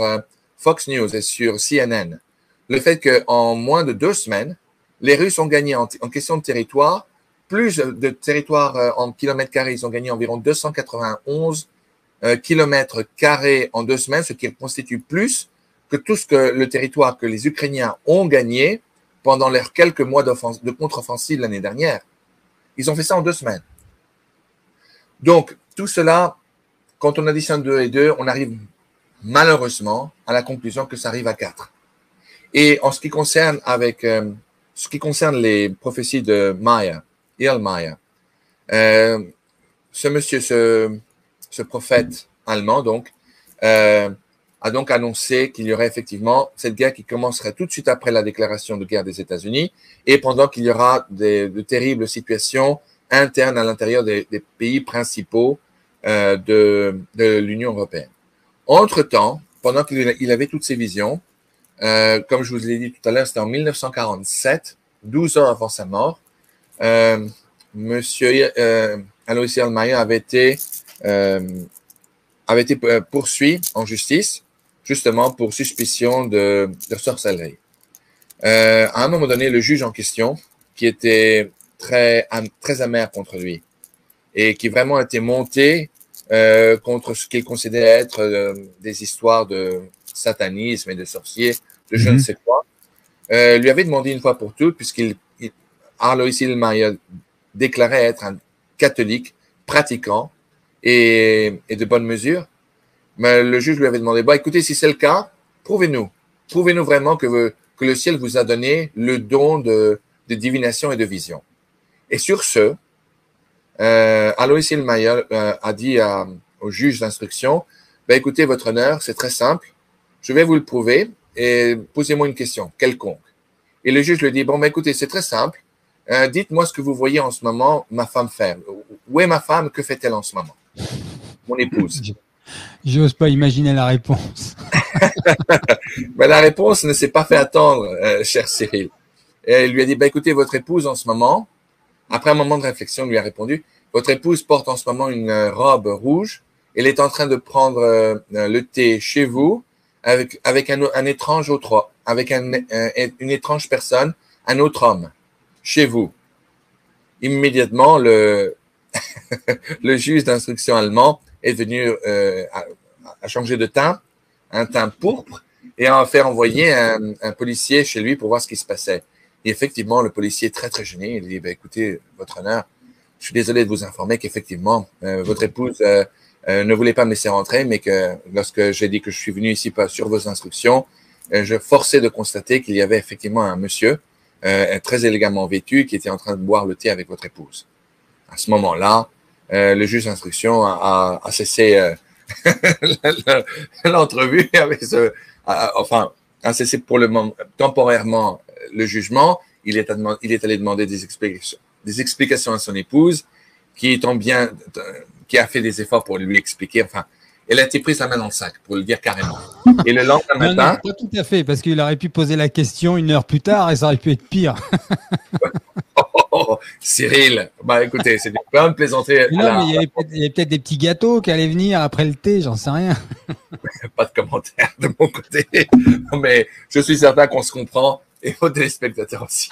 S2: Fox News et sur CNN le fait qu'en moins de 2 semaines, les Russes ont gagné en question de territoire, plus de territoire en kilomètres carrés. Ils ont gagné environ 291 kilomètres carrés en 2 semaines, ce qui constitue plus que tout le territoire que les Ukrainiens ont gagné pendant leurs quelques mois de contre-offensive l'année dernière. Ils ont fait ça en 2 semaines. Donc, tout cela, quand on additionne 2 et 2, on arrive malheureusement à la conclusion que ça arrive à 4. Et en ce qui concerne les prophéties de Maya, Iermia, ce monsieur, ce prophète allemand, donc, a donc annoncé qu'il y aurait effectivement cette guerre qui commencerait tout de suite après la déclaration de guerre des États-Unis et pendant qu'il y aura de terribles situations internes à l'intérieur des pays principaux de l'Union européenne. Entre-temps, pendant qu'il avait toutes ces visions, comme je vous l'ai dit tout à l'heure, c'était en 1947, 12 ans avant sa mort, Monsieur Alois Iermia avait été poursuivi en justice, justement pour suspicion de sorcellerie. À un moment donné, le juge en question, qui était très amer contre lui et qui vraiment était monté contre ce qu'il considérait être des histoires de satanisme et de sorciers, de je ne sais quoi, lui avait demandé une fois pour toutes, Alois Iermia déclarait être un catholique pratiquant et de bonne mesure, mais le juge lui avait demandé, écoutez, si c'est le cas, prouvez-nous vraiment que le ciel vous a donné le don de divination et de vision. Et sur ce, Alois Iermia a dit au juge d'instruction, écoutez, votre honneur, c'est très simple, je vais vous le prouver et posez-moi une question quelconque. Et le juge lui dit, écoutez, c'est très simple, dites-moi ce que vous voyez en ce moment ma femme faire. Où est ma femme? Que fait-elle en ce moment? Mon épouse.
S1: J'ose pas imaginer la réponse.
S2: La réponse ne s'est pas fait attendre, cher Cyril. Et elle lui a dit, écoutez, votre épouse en ce moment, après un moment de réflexion, lui a répondu, votre épouse porte en ce moment une robe rouge. Elle est en train de prendre le thé chez vous avec un étrange autre, avec une étrange personne, un autre homme, chez vous. Immédiatement, le juge d'instruction allemand est venu à changer de teint, un teint pourpre, et a fait envoyer un policier chez lui pour voir ce qui se passait. Et effectivement, le policier est très, très gêné. Il dit, écoutez, votre honneur, je suis désolé de vous informer qu'effectivement, votre épouse ne voulait pas me laisser rentrer, mais que lorsque j'ai dit que je suis venu ici sur vos instructions, je forçais de constater qu'il y avait effectivement un monsieur très élégamment vêtu qui était en train de boire le thé avec votre épouse. À ce moment-là, le juge d'instruction a cessé l'entrevue avec a cessé pour le moment temporairement le jugement. Il est allé demander des explications à son épouse, qui a fait des efforts pour lui expliquer. Enfin, elle a été prise la main dans le sac, pour le dire carrément. Et le lendemain matin,
S1: non, pas tout à fait, parce qu'il aurait pu poser la question 1 heure plus tard et ça aurait pu être pire.
S2: Cyril, écoutez, c'est pas une plaisanterie.
S1: Non, mais il y avait peut-être des petits gâteaux qui allaient venir après le thé, j'en sais rien.
S2: Pas de commentaire de mon côté, mais je suis certain qu'on se comprend et vos téléspectateurs aussi.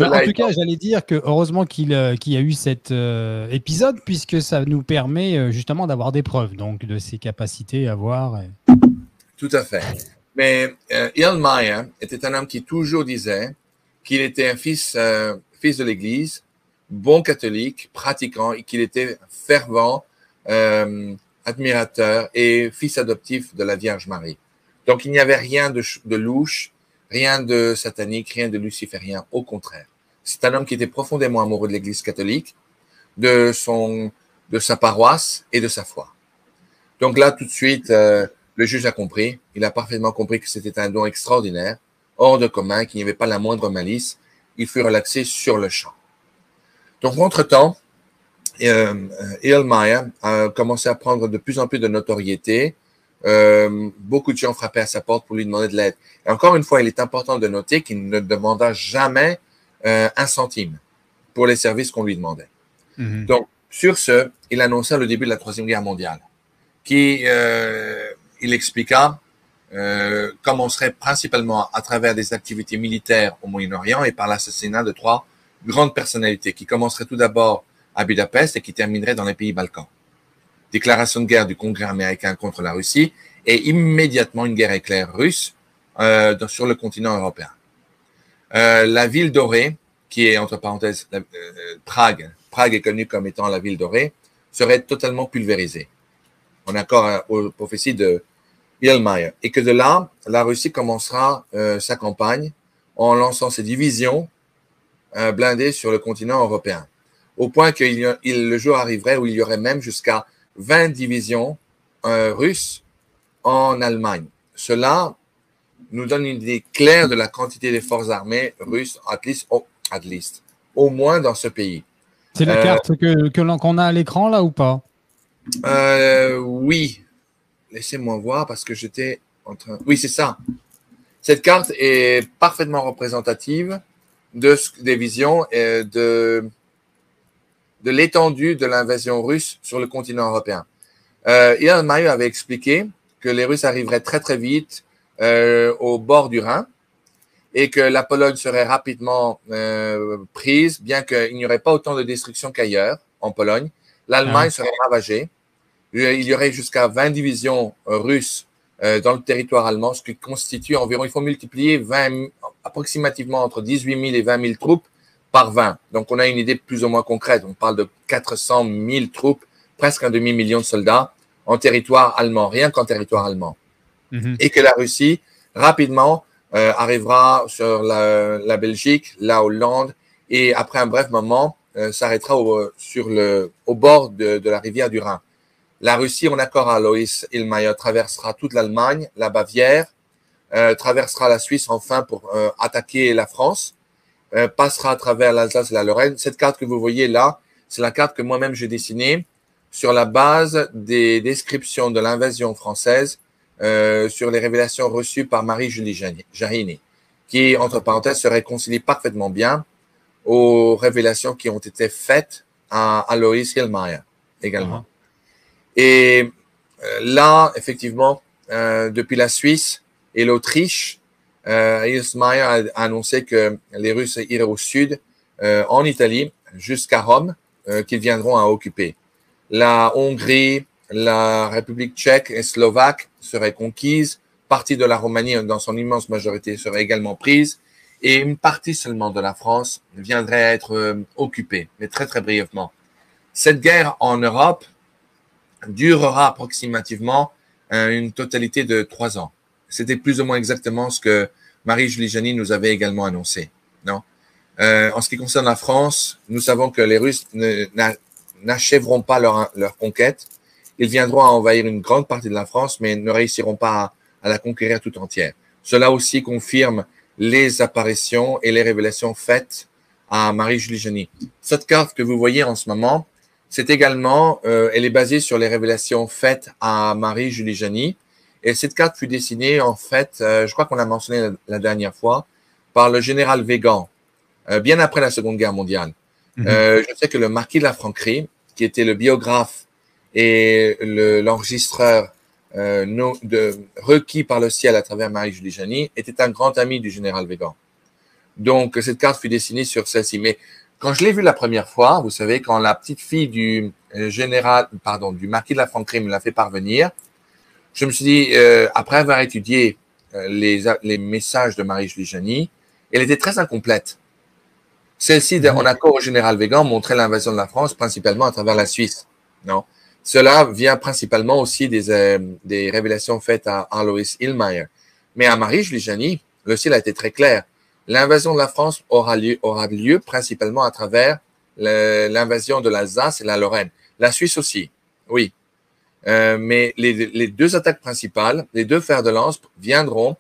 S1: En tout cas, j'allais dire que heureusement qu'il y a eu cet épisode, puisque ça nous permet justement d'avoir des preuves donc de ses capacités à voir.
S2: Tout à fait. Mais Iermia était un homme qui toujours disait qu'il était un fils de l'Église, bon catholique, pratiquant, et qu'il était fervent, admirateur et fils adoptif de la Vierge Marie. Donc, il n'y avait rien de louche, rien de satanique, rien de luciférien, au contraire. C'est un homme qui était profondément amoureux de l'Église catholique, de sa paroisse et de sa foi. Donc là, tout de suite, Le juge a compris, il a parfaitement compris que c'était un don extraordinaire, hors de commun, qu'il n'y avait pas la moindre malice. Il fut relaxé sur le champ. Donc, entre-temps, Erlmeyer a commencé à prendre de plus en plus de notoriété. Beaucoup de gens frappaient à sa porte pour lui demander de l'aide. Et encore une fois, il est important de noter qu'il ne demanda jamais un centime pour les services qu'on lui demandait. Donc, sur ce, il annonça le début de la Troisième Guerre mondiale, qui, il expliqua, commencerait principalement à travers des activités militaires au Moyen-Orient et par l'assassinat de 3 grandes personnalités qui commenceraient tout d'abord à Budapest et qui termineraient dans les pays Balkans. Déclaration de guerre du Congrès américain contre la Russie et immédiatement une guerre éclair russe sur le continent européen. La ville dorée, qui est entre parenthèses Prague est connue comme étant la ville dorée, serait totalement pulvérisée, en accord aux prophéties de Erlmeyer. Et que de là, la Russie commencera sa campagne en lançant ses divisions blindées sur le continent européen, au point que le jour arriverait où il y aurait même jusqu'à 20 divisions russes en Allemagne. Cela nous donne une idée claire de la quantité des forces armées russes, at least, au moins dans ce pays.
S1: C'est la carte qu'on a à l'écran, là, ou pas?
S2: Oui. Laissez-moi voir parce que j'étais en train... Oui, c'est ça. Cette carte est parfaitement représentative des visions et de l'étendue de l'invasion russe sur le continent européen. Erlmeyer avait expliqué que les Russes arriveraient très, très vite au bord du Rhin et que la Pologne serait rapidement prise, bien qu'il n'y aurait pas autant de destruction qu'ailleurs en Pologne. L'Allemagne serait ravagée. Il y aurait jusqu'à 20 divisions russes dans le territoire allemand, ce qui constitue environ, il faut multiplier approximativement entre 18 000 et 20 000 troupes par 20. Donc, on a une idée plus ou moins concrète. On parle de 400 000 troupes, presque un demi-million de soldats en territoire allemand, rien qu'en territoire allemand. Et que la Russie, rapidement, arrivera sur la Belgique, la Hollande, et après un bref moment, s'arrêtera au bord de la rivière du Rhin. La Russie, en accord à Alois Erlmeyer, traversera toute l'Allemagne, la Bavière, traversera la Suisse enfin pour attaquer la France, passera à travers l'Alsace et la Lorraine. Cette carte que vous voyez là, c'est la carte que moi-même j'ai dessinée sur la base des descriptions de l'invasion française sur les révélations reçues par Marie-Julie Jariny, qui, entre parenthèses, se réconcilie parfaitement bien aux révélations qui ont été faites à Alois Erlmeyer également. Et là, effectivement, depuis la Suisse et l'Autriche, Erlmeyer a annoncé que les Russes iraient au sud, en Italie, jusqu'à Rome, qu'ils viendront à occuper. La Hongrie, la République tchèque et slovaque seraient conquises, partie de la Roumanie dans son immense majorité serait également prise, et une partie seulement de la France viendrait à être occupée, mais très très brièvement. Cette guerre en Europe durera approximativement une totalité de 3 ans. C'était plus ou moins exactement ce que Marie-Julie Jariny nous avait également annoncé. Non? En ce qui concerne la France, nous savons que les Russes n'achèveront pas leur conquête. Ils viendront à envahir une grande partie de la France, mais ne réussiront pas à la conquérir tout entière. Cela aussi confirme les apparitions et les révélations faites à Marie-Julie Jariny. Cette carte que vous voyez en ce moment, c'est également, elle est basée sur les révélations faites à Marie-Julie Jariny. Et cette carte fut dessinée, en fait, je crois qu'on l'a mentionné la dernière fois, par le général Weygand, bien après la Seconde Guerre mondiale. Je sais que le marquis de la Franquerie, qui était le biographe et l'enregistreur requis par le ciel à travers Marie-Julie Jariny, était un grand ami du général Weygand. Donc, cette carte fut dessinée sur celle-ci. Mais quand je l'ai vue la première fois, vous savez, quand la petite fille du marquis de la Franquerie me l'a fait parvenir, je me suis dit, après avoir étudié les messages de Marie-Julie Jariny, elle était très incomplète. Celle-ci, en accord au général Weygand, montrait l'invasion de la France principalement à travers la Suisse. Non, cela vient principalement aussi des révélations faites à Alois Erlmeyer. Mais à Marie-Julie Jariny, le ciel a été très clair. L'invasion de la France aura lieu principalement à travers l'invasion de l'Alsace et la Lorraine. La Suisse aussi, oui. Mais les deux attaques principales, les deux fers de lance viendront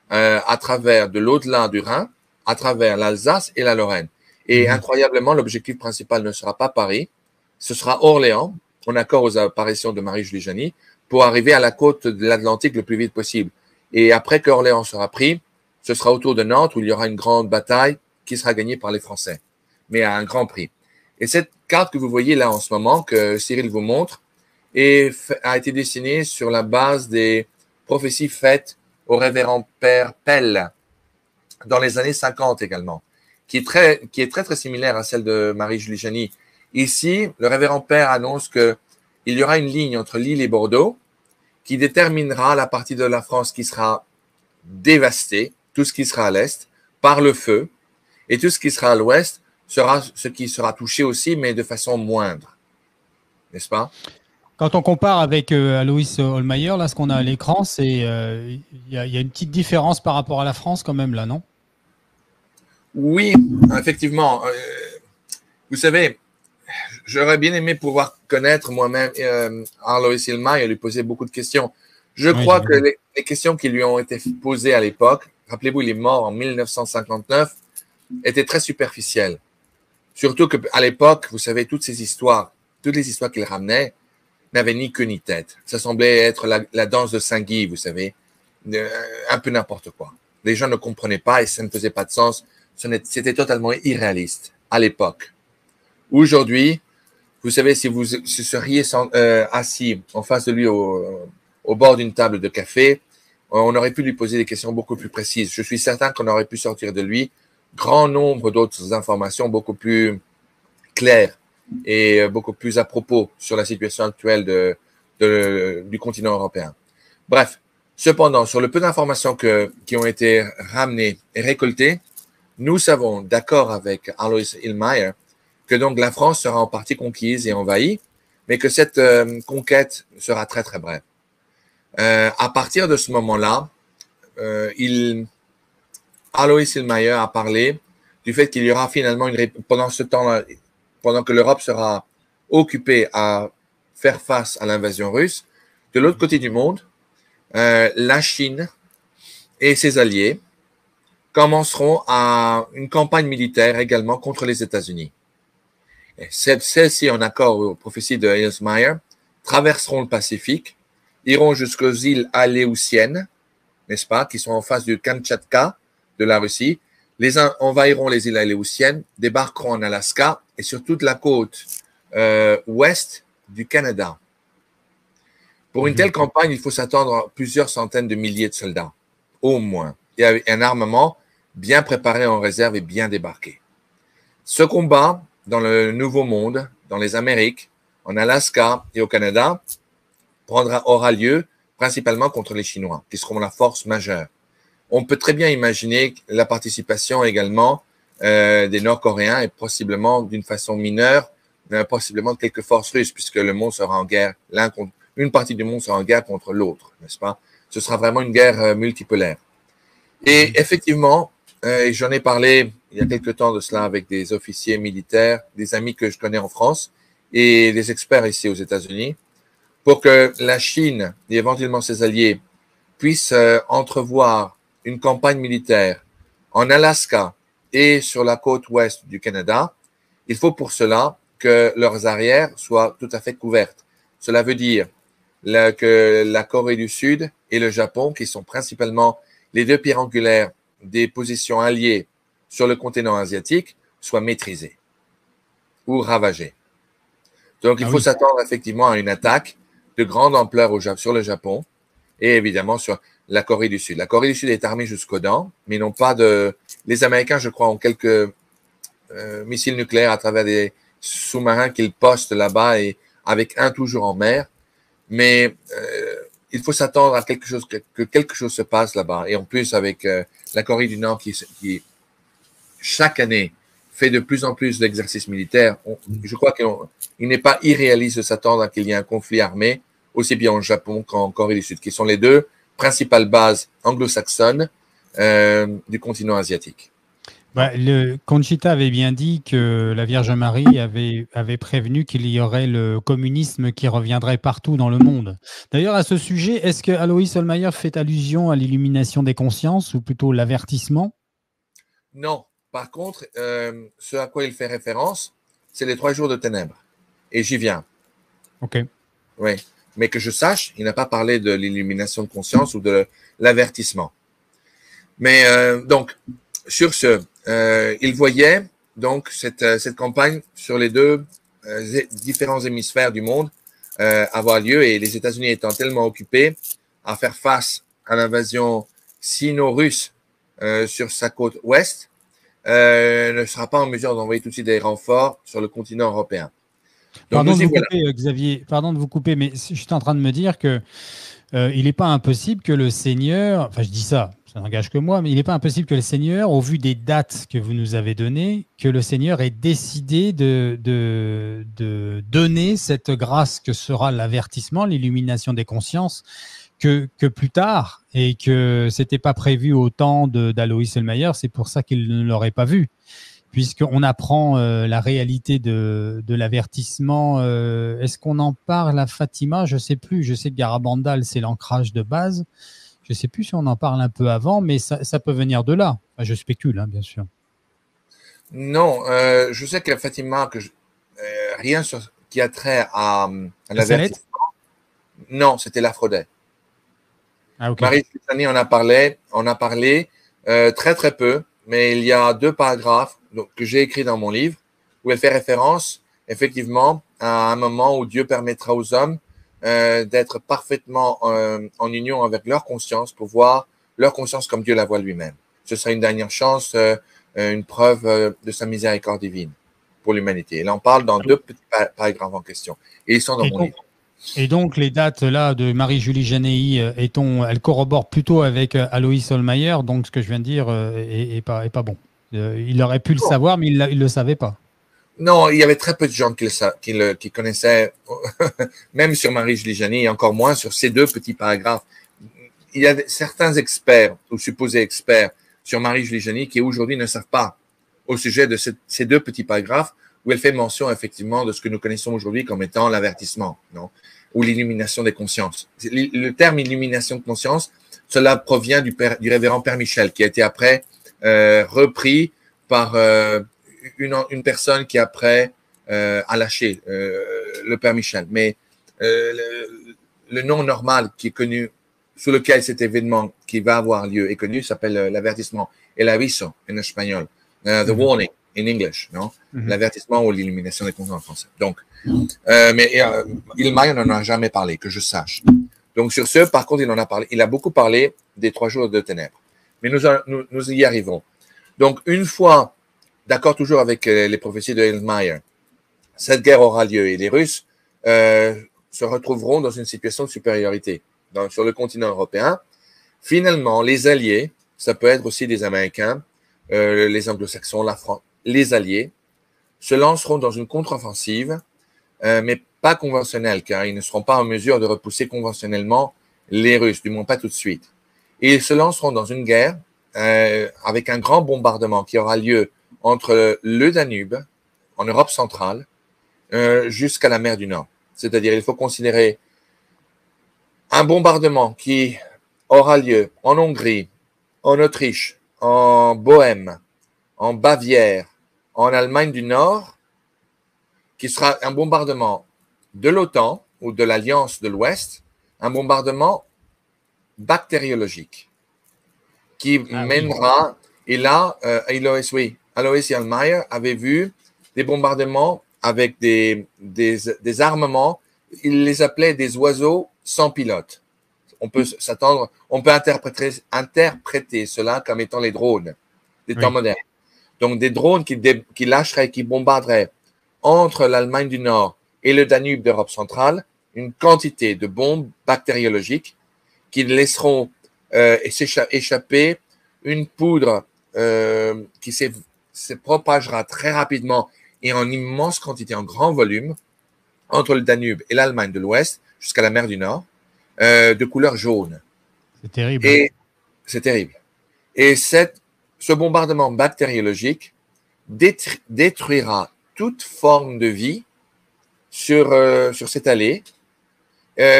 S2: à travers de l'au-delà du Rhin, à travers l'Alsace et la Lorraine. Et incroyablement, l'objectif principal ne sera pas Paris, ce sera Orléans, en accord aux apparitions de Marie-Julie Janis, pour arriver à la côte de l'Atlantique le plus vite possible. Et après qu'Orléans sera pris, ce sera autour de Nantes où il y aura une grande bataille qui sera gagnée par les Français, mais à un grand prix. Et cette carte que vous voyez là en ce moment, que Cyril vous montre, a été dessinée sur la base des prophéties faites au révérend Père Pell dans les années 50 également, qui est très similaire à celle de Marie-Julie Janis. Ici, le révérend Père annonce qu'il y aura une ligne entre Lille et Bordeaux qui déterminera la partie de la France qui sera dévastée, tout ce qui sera à l'est, par le feu, et tout ce qui sera à l'ouest sera ce qui sera touché aussi, mais de façon moindre. N'est-ce pas?
S1: Quand on compare avec Alois Hollmeyer, là, ce qu'on a à l'écran, c'est il y a une petite différence par rapport à la France quand même, là, non?
S2: Oui, effectivement. Vous savez, j'aurais bien aimé pouvoir connaître moi-même Alois Hollmeyer et lui poser beaucoup de questions. Je crois que les questions qui lui ont été posées à l'époque, rappelez-vous, il est mort en 1959, étaient très superficielles. Surtout qu'à l'époque, vous savez, toutes les histoires qu'il ramenait n'avaient ni queue ni tête. Ça semblait être la danse de Saint-Guy, vous savez, un peu n'importe quoi. Les gens ne comprenaient pas et ça ne faisait pas de sens. C'était totalement irréaliste à l'époque. Aujourd'hui, vous savez, si vous seriez assis en face de lui au bord d'une table de café, on aurait pu lui poser des questions beaucoup plus précises. Je suis certain qu'on aurait pu sortir de lui grand nombre d'autres informations beaucoup plus claires et beaucoup plus à propos sur la situation actuelle du continent européen. Bref, cependant, sur le peu d'informations qui ont été ramenées et récoltées, nous savons, d'accord avec Alois Hollmeyer, que donc la France sera en partie conquise et envahie, mais que cette conquête sera très très brève. À partir de ce moment-là, Alois Hollmeyer a parlé du fait qu'il y aura finalement pendant ce temps-là, pendant que l'Europe sera occupée à faire face à l'invasion russe, de l'autre côté du monde, la Chine et ses alliés commenceront une campagne militaire également contre les États-Unis. Celles-ci, en accord aux prophéties de Hollmeyer, traverseront le Pacifique, iront jusqu'aux îles Aléoutiennes, n'est-ce pas, qui sont en face du Kamtchatka de la Russie, envahiront les îles Aléoutiennes, débarqueront en Alaska et sur toute la côte ouest du Canada. Pour une telle campagne, il faut s'attendre à plusieurs centaines de milliers de soldats, au moins, et un armement bien préparé en réserve et bien débarqué. Ce combat dans le Nouveau Monde, dans les Amériques, en Alaska et au Canada, aura lieu principalement contre les Chinois, qui seront la force majeure. On peut très bien imaginer la participation également des Nord-Coréens et possiblement d'une façon mineure, possiblement de quelques forces russes, puisque le monde sera en guerre, une partie du monde sera en guerre contre l'autre, n'est-ce pas? Ce sera vraiment une guerre multipolaire. Et effectivement, j'en ai parlé il y a quelque temps de cela avec des officiers militaires, des amis que je connais en France et des experts ici aux États-Unis, pour que la Chine et éventuellement ses alliés puissent entrevoir une campagne militaire en Alaska et sur la côte ouest du Canada. Il faut pour cela que leurs arrières soient tout à fait couvertes. Cela veut dire que la Corée du Sud et le Japon, qui sont principalement les deux pierres angulaires des positions alliées sur le continent asiatique, soient maîtrisés ou ravagés. Donc, il faut s'attendre effectivement à une attaque de grande ampleur sur le Japon et évidemment sur la Corée du Sud. La Corée du Sud est armée jusqu'aux dents, mais n'ont pas de... Les Américains, je crois, ont quelques missiles nucléaires à travers des sous-marins qu'ils postent là-bas et avec un toujours en mer. Mais il faut s'attendre à que quelque chose se passe là-bas. Et en plus, avec la Corée du Nord qui chaque année fait de plus en plus d'exercices militaires, je crois qu'il n'est pas irréaliste de s'attendre à qu'il y ait un conflit armé, aussi bien au Japon qu'en Corée du Sud, qui sont les deux principales bases anglo-saxonnes du continent asiatique.
S1: Bah, Conchita avait bien dit que la Vierge Marie avait prévenu qu'il y aurait le communisme qui reviendrait partout dans le monde. D'ailleurs, à ce sujet, est-ce que Alois Holmeyer fait allusion à l'illumination des consciences ou plutôt l'avertissement?
S2: Non. Par contre, ce à quoi il fait référence, c'est les 3 jours de ténèbres. Et j'y viens.
S1: Ok.
S2: Oui. Mais que je sache, il n'a pas parlé de l'illumination de conscience ou de l'avertissement. Mais donc, sur ce, il voyait donc cette campagne sur les deux différents hémisphères du monde avoir lieu, et les États-Unis étant tellement occupés à faire face à l'invasion sino-russe sur sa côte ouest, ne sera pas en mesure d'envoyer tout de suite des renforts sur le continent européen. Donc
S1: Pardon
S2: nous
S1: de
S2: y
S1: vous
S2: voilà.
S1: couper, Xavier. Pardon de vous couper, mais je suis en train de me dire que il n'est pas impossible que le Seigneur, enfin je dis ça, ça n'engage que moi, mais il n'est pas impossible que le Seigneur, au vu des dates que vous nous avez données, que le Seigneur ait décidé de donner cette grâce que sera l'avertissement, l'illumination des consciences, que plus tard, et que c'était pas prévu au temps d'Alois Selmayer, c'est pour ça qu'il ne l'aurait pas vu. Puisqu'on apprend la réalité de l'avertissement. Est-ce qu'on en parle à Fatima? Je ne sais plus. Je sais que Garabandal, c'est l'ancrage de base. Je ne sais plus si on en parle un peu avant, mais ça peut venir de là. Enfin, je spécule, hein, bien sûr.
S2: Non, je sais que Fatima, rien qui a trait à
S1: La Salette?
S2: l'avertissement. Non, c'était l'Aphrodite.
S1: Ah, ok.
S2: Marie Stéphanie en a parlé très très peu, mais il y a 2 paragraphes donc, que j'ai écrits dans mon livre où elle fait référence effectivement à un moment où Dieu permettra aux hommes d'être parfaitement en union avec leur conscience pour voir leur conscience comme Dieu la voit lui-même. Ce sera une dernière chance, une preuve de sa miséricorde divine pour l'humanité. Elle en parle dans 2 petits paragraphes en question. Et ils sont dans
S1: Et
S2: mon
S1: donc,
S2: livre.
S1: et donc, les dates là de Marie-Julie Janéi, elles corroborent plutôt avec Alois Holmeyer. Donc, ce que je viens de dire est pas bon. Il aurait pu le savoir, mais il ne le savait pas.
S2: Non, il y avait très peu de gens qui connaissaient, même sur Marie-Julie Jané, et encore moins sur ces 2 petits paragraphes. Il y a certains experts, ou supposés experts, sur Marie-Julie Jané qui aujourd'hui ne savent pas au sujet de ces 2 petits paragraphes où elle fait mention effectivement de ce que nous connaissons aujourd'hui comme étant l'avertissement, non, ou l'illumination des consciences. Le terme illumination de conscience, cela provient du révérend Père Michel, qui a été après repris par une personne qui après a lâché le Père Michel. Mais le nom normal qui est connu, sous lequel cet événement qui va avoir lieu est connu, s'appelle l'avertissement, el aviso en espagnol, the warning in English, non? L'avertissement ou l'illumination des consciences en français. Donc, mais Ilmaï n'en a jamais parlé, que je sache. Donc, sur ce, par contre, il en a parlé. Il a beaucoup parlé des 3 jours de ténèbres. Mais nous y arrivons. Donc, une fois, d'accord toujours avec les prophéties de Ilmaï, cette guerre aura lieu et les Russes se retrouveront dans une situation de supériorité sur le continent européen. Finalement, les Alliés, ça peut être aussi des Américains, les Anglo-Saxons, la France, les Alliés, se lanceront dans une contre-offensive, mais pas conventionnelle, car ils ne seront pas en mesure de repousser conventionnellement les Russes, du moins pas tout de suite. Et ils se lanceront dans une guerre avec un grand bombardement qui aura lieu entre le Danube, en Europe centrale, jusqu'à la mer du Nord. C'est-à-dire, il faut considérer un bombardement qui aura lieu en Hongrie, en Autriche, en Bohême, en Bavière, en Allemagne du Nord, qui sera un bombardement de l'OTAN ou de l'Alliance de l'Ouest, un bombardement bactériologique qui mènera, et là, Alois Hjalmar avait vu des bombardements avec des armements, il les appelait des oiseaux sans pilote. On peut s'attendre, on peut interpréter cela comme étant les drones des temps modernes. Donc, des drones qui lâcheraient, qui bombarderaient entre l'Allemagne du Nord et le Danube d'Europe centrale une quantité de bombes bactériologiques qui laisseront échapper une poudre qui se propagera très rapidement et en immense quantité, en grand volume, entre le Danube et l'Allemagne de l'Ouest jusqu'à la mer du Nord, de couleur jaune.
S1: C'est terrible.
S2: Et c'est terrible. Et ce ce bombardement bactériologique détruira toute forme de vie sur cette allée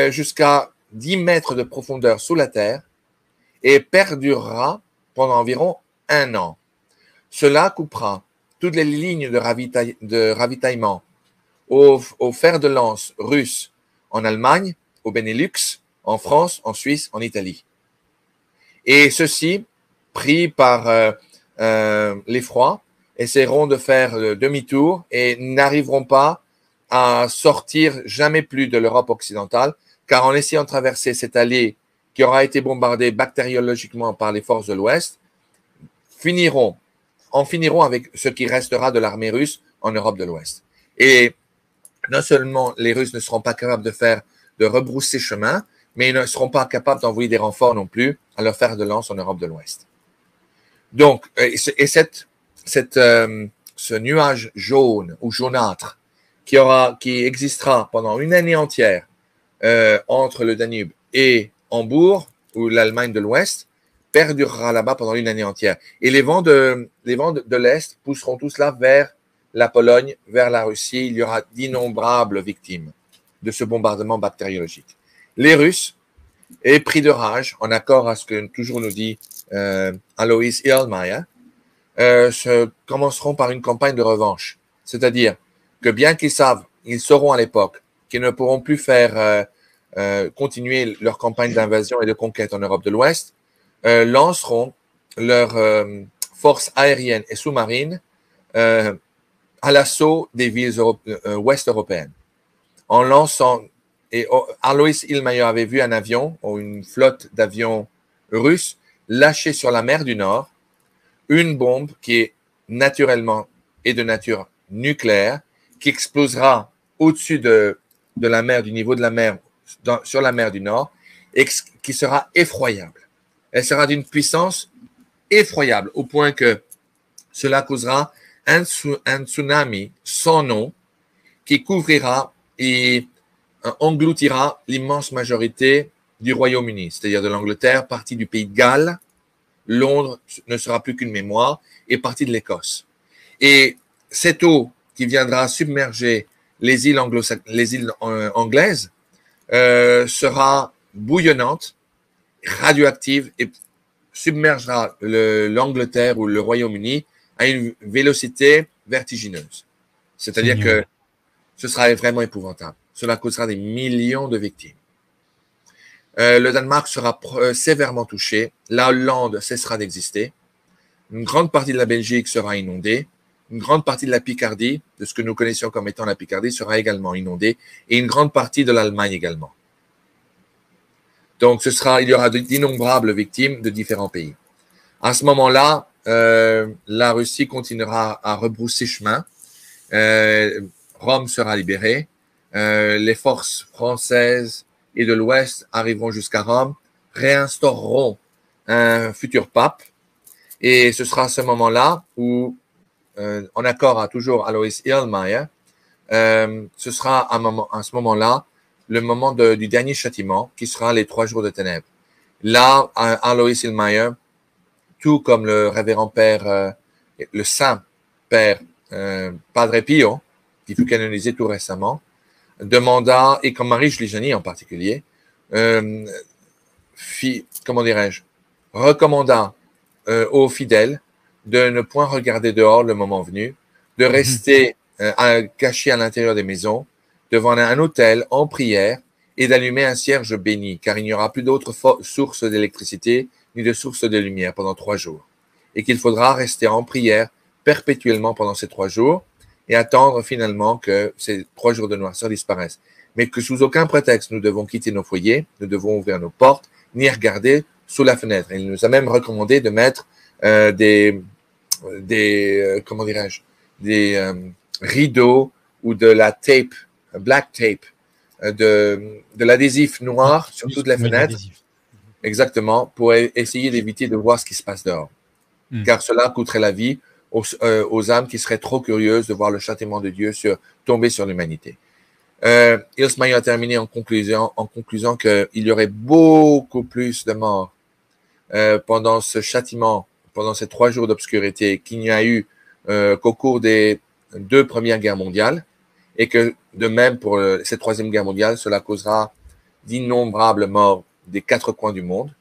S2: jusqu'à 10 mètres de profondeur sous la terre et perdurera pendant environ 1 an. Cela coupera toutes les lignes de ravitaillement au fer de lance russe en Allemagne, au Benelux, en France, en Suisse, en Italie. Et ceux-ci, pris par l'effroi, essaieront de faire demi-tour et n'arriveront pas à sortir jamais plus de l'Europe occidentale, car en essayant de traverser cette allée qui aura été bombardée bactériologiquement par les forces de l'Ouest, en finiront avec ce qui restera de l'armée russe en Europe de l'Ouest. Et non seulement les Russes ne seront pas capables de rebrousser chemin, mais ils ne seront pas capables d'envoyer des renforts non plus à leur fer de lance en Europe de l'Ouest. Donc, ce nuage jaune ou jaunâtre qui existera pendant une année entière entre le Danube et Hambourg, ou l'Allemagne de l'Ouest, perdurera là-bas pendant une année entière. Et les vents de l'Est pousseront tout cela vers la Pologne, vers la Russie. Il y aura d'innombrables victimes de ce bombardement bactériologique. Les Russes, épris de rage, en accord à ce que toujours nous dit Alois Erlmeyer, commenceront par une campagne de revanche. C'est-à-dire que bien ils sauront à l'époque qu'ils ne pourront plus continuer leur campagne d'invasion et de conquête en Europe de l'Ouest, lanceront leurs forces aériennes et sous-marines à l'assaut des villes ouest européennes. En lançant, et Alois Illmayer avait vu un avion, ou une flotte d'avions russes, lâcher sur la mer du Nord une bombe qui est naturellement et de nature nucléaire, qui explosera au-dessus de la mer, du niveau de la mer, sur la mer du Nord, et qui sera effroyable. Elle sera d'une puissance effroyable, au point que cela causera un tsunami sans nom qui couvrira et engloutira l'immense majorité du Royaume-Uni, c'est-à-dire de l'Angleterre, partie du pays de Galles. Londres ne sera plus qu'une mémoire, et partie de l'Écosse. Et cette eau qui viendra submerger les îles anglaises sera bouillonnante, radioactive, et submergera l'Angleterre ou le Royaume-Uni à une vélocité vertigineuse. C'est-à-dire que ce sera vraiment épouvantable. Cela causera des millions de victimes. Le Danemark sera sévèrement touché. La Hollande cessera d'exister. Une grande partie de la Belgique sera inondée. Une grande partie de la Picardie, de ce que nous connaissions comme étant la Picardie, sera également inondée. Et une grande partie de l'Allemagne également. Donc, il y aura d'innombrables victimes de différents pays. À ce moment-là, la Russie continuera à rebrousser chemin. Rome sera libérée. Les forces françaises et de l'Ouest arriveront jusqu'à Rome, réinstaureront un futur pape. Et ce sera à ce moment-là où, en accord à toujours Alois Erlmeyer, ce sera à ce moment-là le moment du dernier châtiment, qui sera les 3 jours de ténèbres. Là, Alois Erlmeyer, tout comme le révérend père, le saint père Padre Pio, qui fut canonisé tout récemment, demanda, et comme Marie Giuliani en particulier, recommanda aux fidèles de ne point regarder dehors le moment venu, de rester cachés à l'intérieur des maisons, devant un autel en prière, et d'allumer un cierge béni, car il n'y aura plus d'autre source d'électricité ni de source de lumière pendant 3 jours, et qu'il faudra rester en prière perpétuellement pendant ces 3 jours, et attendre finalement que ces 3 jours de noirceur disparaissent. Mais que sous aucun prétexte nous devons quitter nos foyers, nous devons ouvrir nos portes, ni regarder sous la fenêtre. Il nous a même recommandé de mettre des rideaux ou de la tape, black tape, de l'adhésif noir sur toutes les fenêtres. Exactement, pour essayer d'éviter de voir ce qui se passe dehors. Car cela coûterait la vie aux âmes qui seraient trop curieuses de voir le châtiment de Dieu tomber sur l'humanité. Erlmeyer a terminé en concluant qu'il y aurait beaucoup plus de morts pendant ce châtiment pendant ces 3 jours d'obscurité qu'il n'y a eu qu'au cours des 2 premières guerres mondiales, et que de même pour cette 3e guerre mondiale, cela causera d'innombrables morts des 4 coins du monde,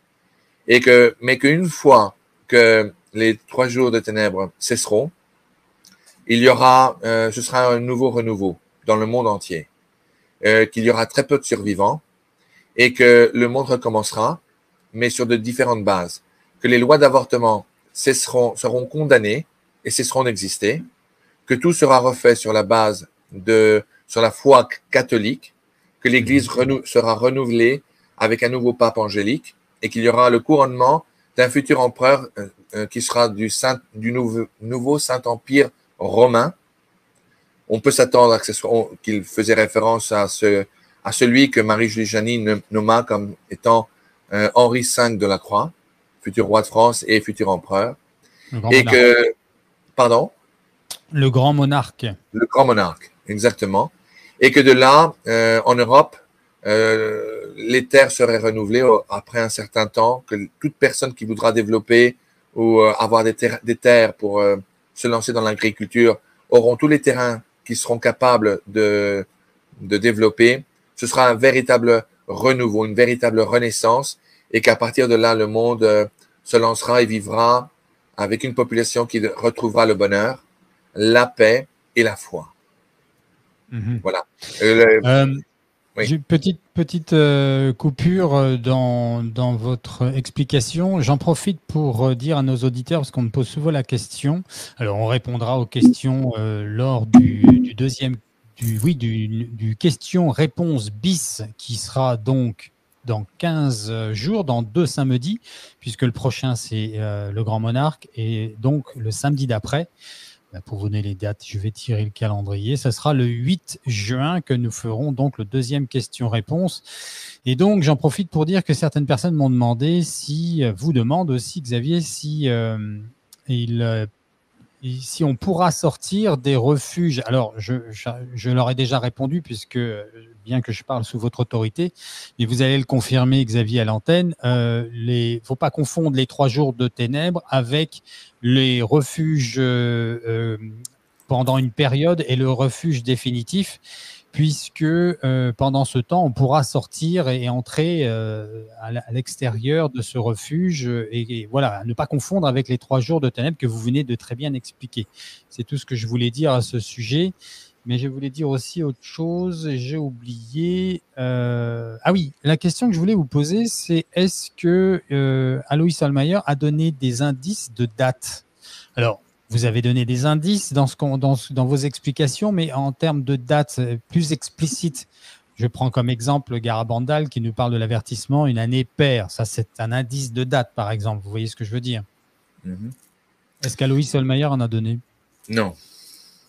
S2: mais qu'une fois que les 3 jours de ténèbres cesseront, il y aura, ce sera un nouveau renouveau dans le monde entier, qu'il y aura très peu de survivants et que le monde recommencera, mais sur de différentes bases, que les lois d'avortement seront condamnées et cesseront d'exister, que tout sera refait sur la base sur la foi catholique, que l'Église sera renouvelée avec un nouveau pape angélique et qu'il y aura le couronnement d'un futur empereur qui sera du nouveau Saint-Empire romain. On peut s'attendre à qu'il faisait référence à celui que Marie-Julie Janin nomma comme étant Henri V de la Croix, futur roi de France et futur empereur. Pardon?
S1: Le grand monarque.
S2: Le grand monarque, exactement. Et que de là, en Europe, les terres seraient renouvelées après un certain temps, que toute personne qui voudra développer ou avoir des terres pour se lancer dans l'agriculture auront tous les terrains qui seront capables de développer. Ce sera un véritable renouveau, une véritable renaissance, et qu'à partir de là, le monde se lancera et vivra avec une population qui retrouvera le bonheur, la paix et la foi. Voilà.
S1: Oui. Petite coupure dans votre explication. J'en profite pour dire à nos auditeurs, parce qu'on me pose souvent la question, alors on répondra aux questions lors du question-réponse bis, qui sera donc dans 15 jours, dans 2 samedis, puisque le prochain c'est le Grand Monarque, et donc le samedi d'après. Pour vous donner les dates, je vais tirer le calendrier. Ce sera le 8 juin que nous ferons donc le 2e question-réponse. Et donc, j'en profite pour dire que certaines personnes m'ont demandé vous demandent aussi, Xavier, si on pourra sortir des refuges. Alors, je leur ai déjà répondu, puisque, bien que je parle sous votre autorité, mais vous allez le confirmer, Xavier, à l'antenne, il ne faut pas confondre les 3 jours de ténèbres avec les refuges pendant une période et le refuge définitif, puisque pendant ce temps, on pourra sortir et entrer à l'extérieur de ce refuge, et voilà, ne pas confondre avec les 3 jours de ténèbres que vous venez de très bien expliquer. C'est tout ce que je voulais dire à ce sujet. Mais je voulais dire aussi autre chose, j'ai oublié. Ah oui, la question que je voulais vous poser, c'est est-ce que Alois Hollmeyer a donné des indices de date? Alors, vous avez donné des indices dans vos explications, mais en termes de date plus explicite, je prends comme exemple Garabandal qui nous parle de l'avertissement une année paire. Ça, c'est un indice de date, par exemple. Vous voyez ce que je veux dire? Est-ce qu'Alois Hollmeyer en a donné?
S2: Non.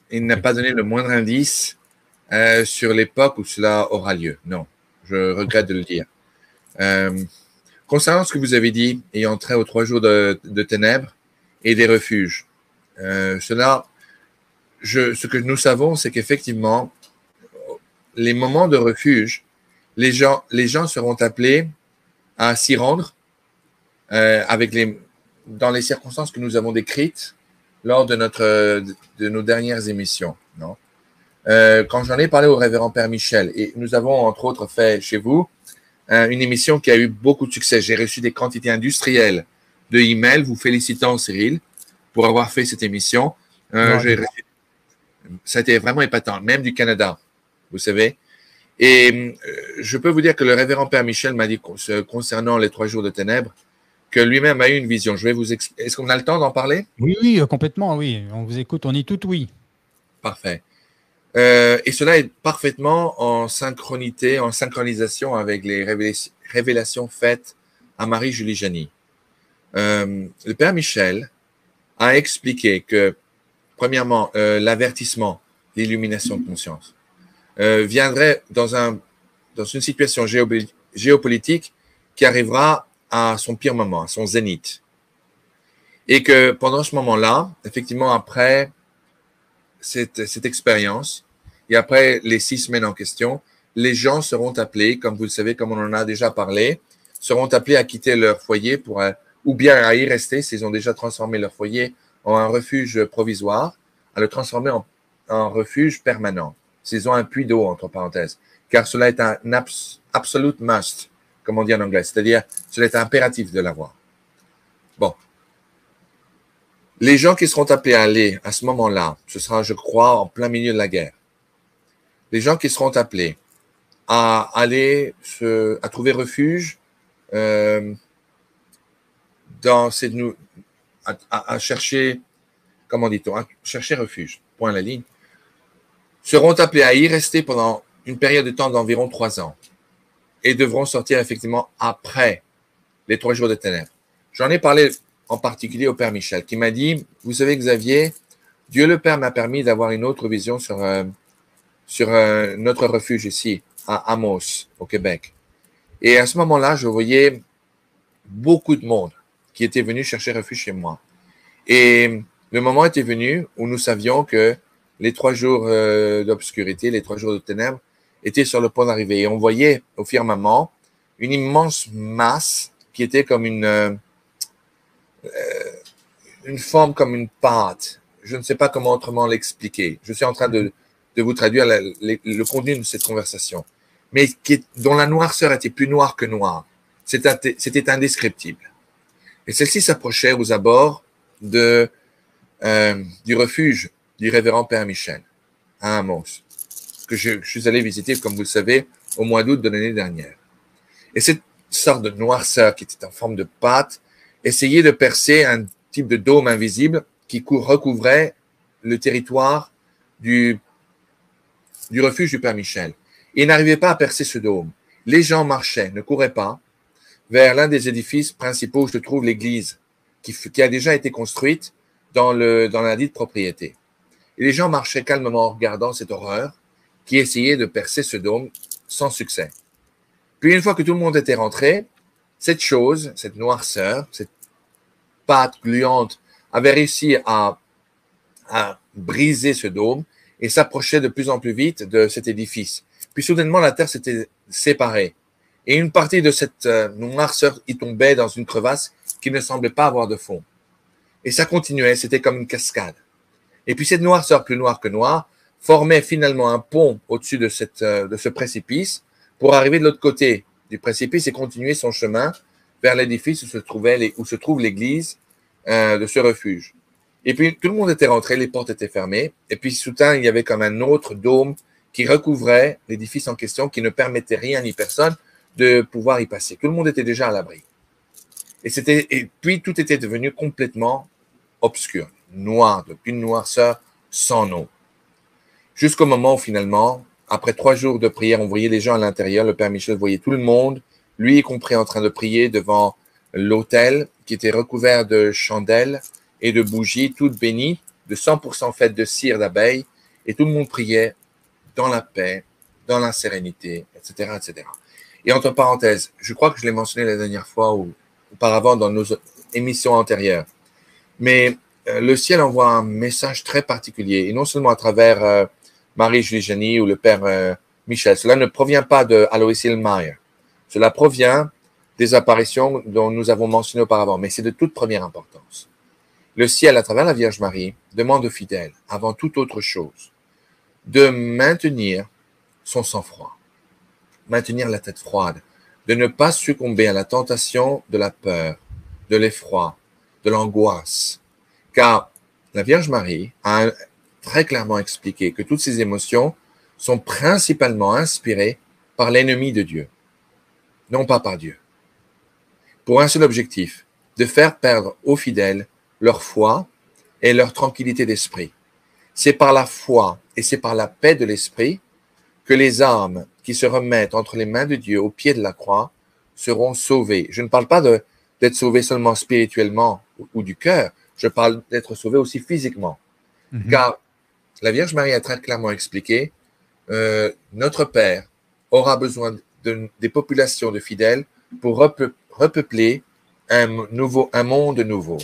S2: Il n'a pas donné le moindre indice sur l'époque où cela aura lieu. Non, je regrette de le dire. Concernant ce que vous avez dit, ayant trait aux 3 jours de ténèbres et des refuges, ce que nous savons, c'est qu'effectivement, les moments de refuge, les gens seront appelés à s'y rendre dans les circonstances que nous avons décrites lors de nos dernières émissions. Non? Quand j'en ai parlé au révérend Père Michel, et nous avons entre autres fait chez vous une émission qui a eu beaucoup de succès. J'ai reçu des quantités industrielles de emails vous félicitant, Cyril, pour avoir fait cette émission. Ça a été vraiment épatant, même du Canada, vous savez. Et je peux vous dire que le révérend Père Michel m'a dit concernant les 3 jours de ténèbres, que lui-même a eu une vision. Est-ce qu'on a le temps d'en parler?
S1: Oui, complètement, oui. On vous écoute, on est tout oui.
S2: Parfait. Et cela est parfaitement en synchronisation avec les révélations faites à Marie-Julie Janin. Le Père Michel a expliqué que, premièrement, l'avertissement, l'illumination de conscience, viendrait dans une situation géopolitique qui arrivera à son pire moment, à son zénith. Et que pendant ce moment-là, effectivement, après cette expérience, et après les 6 semaines en question, les gens seront appelés, comme vous le savez, comme on en a déjà parlé, seront appelés à quitter leur foyer ou bien à y rester s'ils ont déjà transformé leur foyer en un refuge provisoire, à le transformer en refuge permanent, s'ils ont un puits d'eau, entre parenthèses, car cela est un absolute must, comme on dit en anglais, c'est-à-dire cela est impératif de l'avoir. Bon. Les gens qui seront appelés à aller à ce moment-là, ce sera, je crois, en plein milieu de la guerre. Les gens qui seront appelés à aller à trouver refuge dans ces, à chercher, comment dit-on, à chercher refuge, point à la ligne, seront appelés à y rester pendant une période de temps d'environ 3 ans et devront sortir effectivement après les 3 jours de ténèbres. J'en ai parlé en particulier au Père Michel, qui m'a dit, vous savez Xavier, Dieu le Père m'a permis d'avoir une autre vision sur notre refuge ici, à Amos, au Québec. Et à ce moment-là, je voyais beaucoup de monde qui était venu chercher refuge chez moi. Et le moment était venu où nous savions que les 3 jours d'obscurité, les 3 jours de ténèbres, étaient sur le point d'arriver. Et on voyait au firmament une immense masse qui était comme une forme comme une pâte. Je ne sais pas comment autrement l'expliquer. Je suis en train de vous traduire le contenu de cette conversation. Mais dont la noirceur était plus noire que noire. C'était indescriptible. Et celle-ci s'approchait aux abords du refuge du révérend Père Michel, à Amos, que je suis allé visiter, comme vous le savez, au mois d'août de l'année dernière. Et cette sorte de noirceur qui était en forme de pâte essayait de percer un type de dôme invisible qui recouvrait le territoire du refuge du Père Michel. Et il n'arrivait pas à percer ce dôme. Les gens marchaient, ne couraient pas, vers l'un des édifices principaux où se trouve l'église, qui a déjà été construite dans la dite propriété. Et les gens marchaient calmement en regardant cette horreur qui essayait de percer ce dôme sans succès. Puis une fois que tout le monde était rentré, cette noirceur, cette pâte gluante avait réussi à briser ce dôme et s'approchait de plus en plus vite de cet édifice. Puis soudainement, la terre s'était séparée. Et une partie de cette noirceur y tombait dans une crevasse qui ne semblait pas avoir de fond. Et ça continuait, c'était comme une cascade. Et puis cette noirceur, plus noire que noire, formait finalement un pont au-dessus de ce précipice pour arriver de l'autre côté du précipice et continuer son chemin vers l'édifice où se trouve l'église de ce refuge. Et puis tout le monde était rentré, les portes étaient fermées, et puis soudain il y avait comme un autre dôme qui recouvrait l'édifice en question, qui ne permettait rien ni personne de pouvoir y passer. Tout le monde était déjà à l'abri. Et puis tout était devenu complètement obscur, noir, d'une noirceur sans nom. Jusqu'au moment où finalement, après 3 jours de prière, on voyait les gens à l'intérieur, le Père Michel voyait tout le monde, lui y compris en train de prier devant l'autel qui était recouvert de chandelles et de bougies, toutes bénies, de 100% faites de cire d'abeille, et tout le monde priait dans la paix, dans la sérénité, etc., etc. Et entre parenthèses, je crois que je l'ai mentionné la dernière fois ou auparavant dans nos émissions antérieures, mais le ciel envoie un message très particulier, et non seulement à travers Marie-Julie Jany ou le Père Michel. Cela ne provient pas de Alois Hillmeyer. Cela provient des apparitions dont nous avons mentionné auparavant, mais c'est de toute première importance. Le ciel, à travers la Vierge Marie, demande aux fidèles, avant toute autre chose, de maintenir son sang-froid, maintenir la tête froide, de ne pas succomber à la tentation de la peur, de l'effroi, de l'angoisse. Car la Vierge Marie a très clairement expliqué que toutes ces émotions sont principalement inspirées par l'ennemi de Dieu, non pas par Dieu. Pour un seul objectif, de faire perdre aux fidèles leur foi et leur tranquillité d'esprit. C'est par la foi et c'est par la paix de l'esprit que les âmes qui se remettent entre les mains de Dieu au pied de la croix seront sauvées. Je ne parle pas d'être sauvés seulement spirituellement ou du cœur, je parle d'être sauvés aussi physiquement. Car la Vierge Marie a très clairement expliqué, notre Père aura besoin des populations de fidèles pour repeupler un monde nouveau.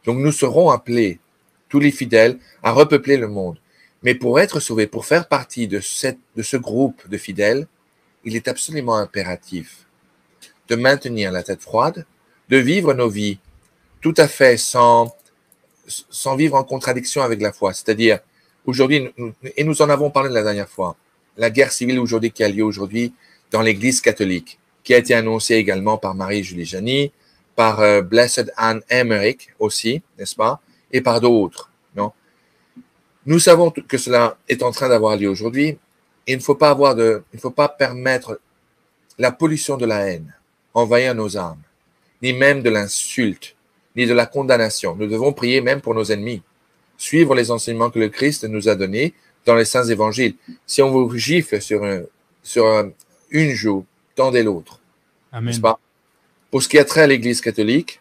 S2: Donc nous serons appelés, tous les fidèles, à repeupler le monde. Mais pour être sauvés, pour faire partie de ce groupe de fidèles, il est absolument impératif de maintenir la tête froide, de vivre nos vies tout à fait sans vivre en contradiction avec la foi. C'est-à-dire, aujourd'hui, et nous en avons parlé la dernière fois, la guerre civile aujourd'hui qui a lieu aujourd'hui dans l'Église catholique, qui a été annoncée également par Marie-Julie Janis, par Blessed Anne Emmerich aussi, n'est-ce pas, et par d'autres. Non? Nous savons que cela est en train d'avoir lieu aujourd'hui. Il ne faut pas permettre la pollution de la haine envahir nos âmes, ni même de l'insulte, ni de la condamnation. Nous devons prier même pour nos ennemis, suivre les enseignements que le Christ nous a donnés dans les saints évangiles. Si on vous gifle sur une joue, tendez l'autre. N'est-ce pas? Pour ce qui a trait à l'Église catholique,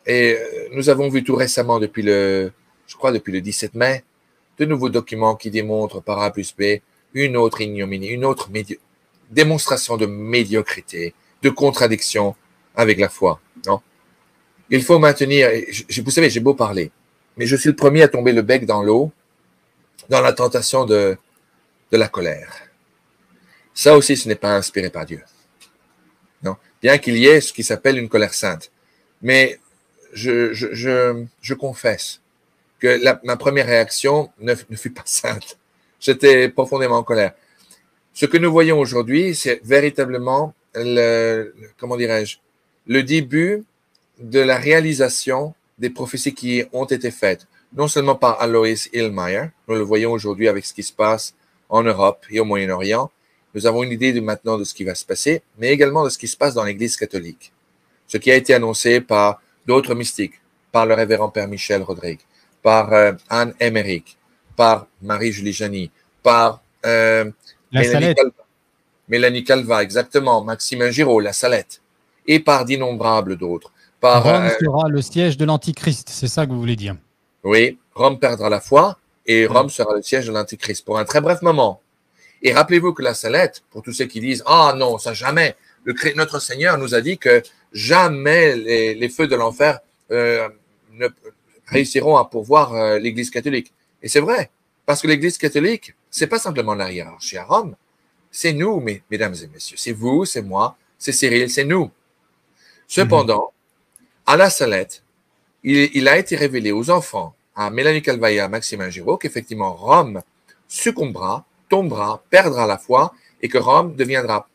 S2: et nous avons vu tout récemment depuis le 17 mai, de nouveaux documents qui démontrent par A plus B une autre ignominie, une autre démonstration de médiocrité, de contradiction avec la foi. Non? Il faut maintenir, vous savez, j'ai beau parler, mais je suis le premier à tomber le bec dans l'eau, dans la tentation de la colère. Ça aussi, ce n'est pas inspiré par Dieu. Non? Bien qu'il y ait ce qui s'appelle une colère sainte. Mais je confesse que ma première réaction ne fut pas sainte. J'étais profondément en colère. Ce que nous voyons aujourd'hui, c'est véritablement comment dirais-je, le début de la réalisation des prophéties qui ont été faites, non seulement par Alois Hillmeyer, nous le voyons aujourd'hui avec ce qui se passe en Europe et au Moyen-Orient, nous avons une idée maintenant de ce qui va se passer, mais également de ce qui se passe dans l'Église catholique. Ce qui a été annoncé par d'autres mystiques, par le révérend Père Michel Rodrigue, par Anne Emmerich, par Marie-Julie Janis, par Mélanie Calva, exactement, Maximin Giraud, la Salette, et par d'innombrables d'autres.
S1: Rome sera le siège de l'Antichrist, c'est ça que vous voulez dire?
S2: Oui, Rome perdra la foi et Rome sera le siège de l'Antichrist pour un très bref moment. Et rappelez-vous que la Salette, pour tous ceux qui disent « Ah non, ça jamais », notre Seigneur nous a dit que jamais les feux de l'enfer ne réussiront à pourvoir l'Église catholique. Et c'est vrai, parce que l'Église catholique, c'est pas simplement la hiérarchie à Rome, c'est nous, mesdames et messieurs, c'est vous, c'est moi, c'est Cyril, c'est nous. Cependant, à la Salette, il a été révélé aux enfants, à Mélanie Calva et à Maximin Giraud, qu'effectivement Rome succombera, tombera, perdra la foi et que Rome deviendra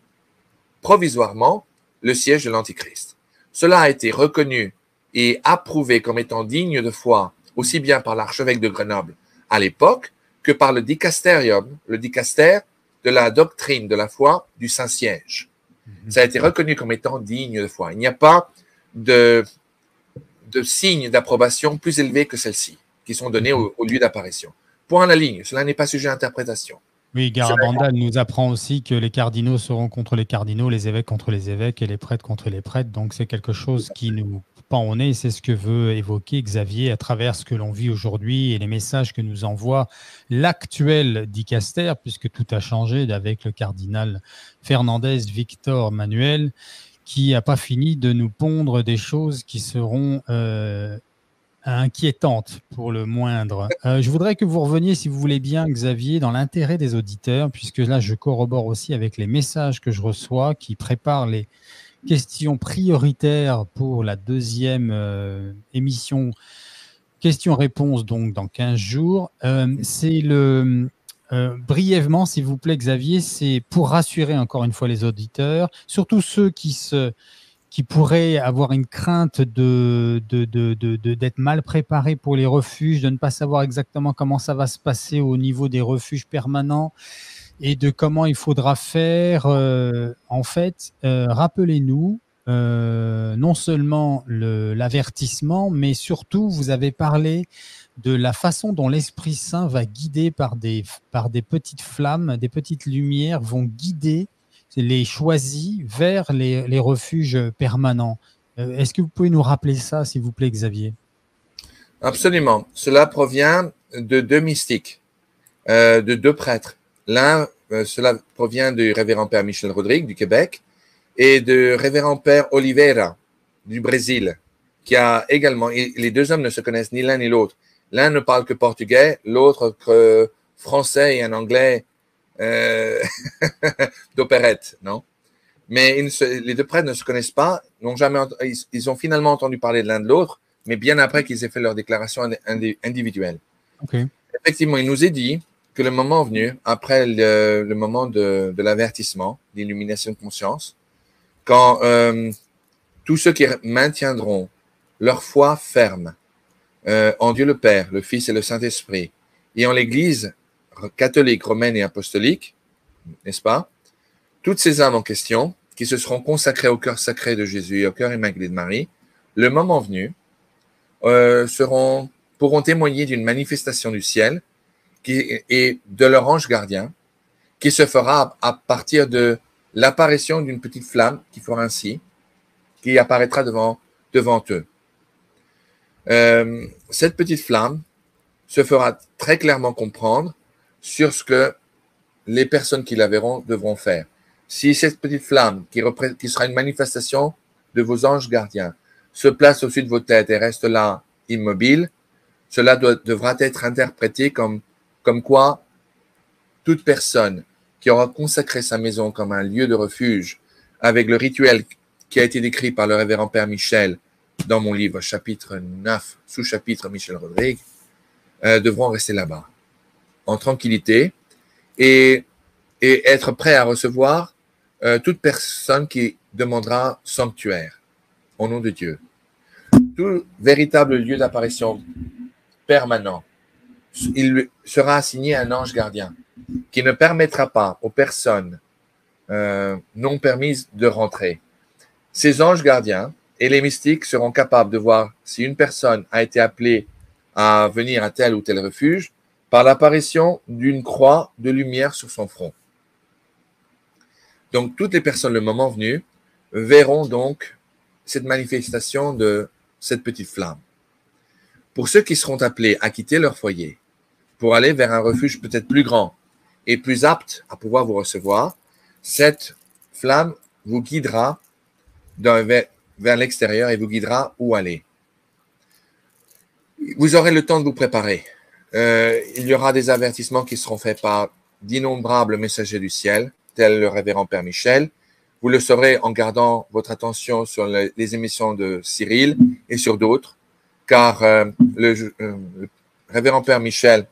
S2: provisoirement le siège de l'Antichrist. Cela a été reconnu et approuvé comme étant digne de foi, aussi bien par l'archevêque de Grenoble à l'époque que par le dicasterium, le dicastère de la doctrine de la foi du Saint-Siège. Ça a été reconnu comme étant digne de foi. Il n'y a pas de signes d'approbation plus élevés que celles-ci, qui sont donnés au lieu d'apparition. Point à la ligne, cela n'est pas sujet à interprétation.
S1: Oui, Garabandal nous apprend aussi que les cardinaux seront contre les cardinaux, les évêques contre les évêques et les prêtres contre les prêtres. Donc c'est quelque chose qui nous pend au nez. C'est ce que veut évoquer Xavier à travers ce que l'on vit aujourd'hui et les messages que nous envoie l'actuel dicaster, puisque tout a changé avec le cardinal Fernandez Victor Manuel, qui n'a pas fini de nous pondre des choses qui seront inquiétante pour le moindre. Je voudrais que vous reveniez, si vous voulez bien, Xavier, dans l'intérêt des auditeurs, puisque là, je corrobore aussi avec les messages que je reçois qui préparent les questions prioritaires pour la deuxième émission questions-réponses, donc dans 15 jours. C'est brièvement, s'il vous plaît, Xavier, c'est pour rassurer encore une fois les auditeurs, surtout ceux qui pourraient avoir une crainte d'être mal préparés pour les refuges, de ne pas savoir exactement comment ça va se passer au niveau des refuges permanents et de comment il faudra faire. En fait, rappelez-nous non seulement l'avertissement, mais surtout, vous avez parlé de la façon dont l'Esprit Saint va guider par des petites flammes, des petites lumières, vont guider les choisis vers les refuges permanents. Est-ce que vous pouvez nous rappeler ça, s'il vous plaît, Xavier?
S2: Absolument. Cela provient de deux mystiques, de deux prêtres. L'un, cela provient du révérend Père Michel Rodrigue du Québec et de révérend Père Oliveira du Brésil, qui a également, les deux hommes ne se connaissent ni l'un ni l'autre. L'un ne parle que portugais, l'autre que français et un anglais d'opérette, non? Mais les deux prêtres ne se connaissent pas, ils ont finalement entendu parler de l'un de l'autre, mais bien après qu'ils aient fait leur déclaration individuelle.
S1: Okay.
S2: Effectivement, il nous est dit que le moment venu, après le moment de l'avertissement, l'illumination de conscience, quand tous ceux qui maintiendront leur foi ferme en Dieu le Père, le Fils et le Saint-Esprit, et en l'Église catholique, romaine et apostolique, n'est-ce pas? Toutes ces âmes en question, qui se seront consacrées au cœur sacré de Jésus et au cœur immaculé de Marie, le moment venu, pourront témoigner d'une manifestation du ciel et de leur ange gardien, qui se fera à partir de l'apparition d'une petite flamme qui fera ainsi, qui apparaîtra devant eux. Cette petite flamme se fera très clairement comprendre sur ce que les personnes qui la verront devront faire. Si cette petite flamme, qui sera une manifestation de vos anges gardiens, se place au-dessus de vos têtes et reste là immobile, cela devra être interprété comme quoi toute personne qui aura consacré sa maison comme un lieu de refuge avec le rituel qui a été décrit par le révérend Père Michel dans mon livre, chapitre 9, sous-chapitre Michel Rodrigue, devront rester là-bas, en tranquillité, et être prêt à recevoir toute personne qui demandera sanctuaire, au nom de Dieu. Tout véritable lieu d'apparition permanent, il sera assigné à un ange gardien qui ne permettra pas aux personnes non permises de rentrer. Ces anges gardiens et les mystiques seront capables de voir si une personne a été appelée à venir à tel ou tel refuge par l'apparition d'une croix de lumière sur son front. Donc, toutes les personnes, le moment venu, verront donc cette manifestation de cette petite flamme. Pour ceux qui seront appelés à quitter leur foyer pour aller vers un refuge peut-être plus grand et plus apte à pouvoir vous recevoir, cette flamme vous guidera vers l'extérieur et vous guidera où aller. Vous aurez le temps de vous préparer. Il y aura des avertissements qui seront faits par d'innombrables messagers du ciel, tel le révérend Père Michel. Vous le saurez en gardant votre attention sur les émissions de Cyril et sur d'autres, car le révérend Père Michel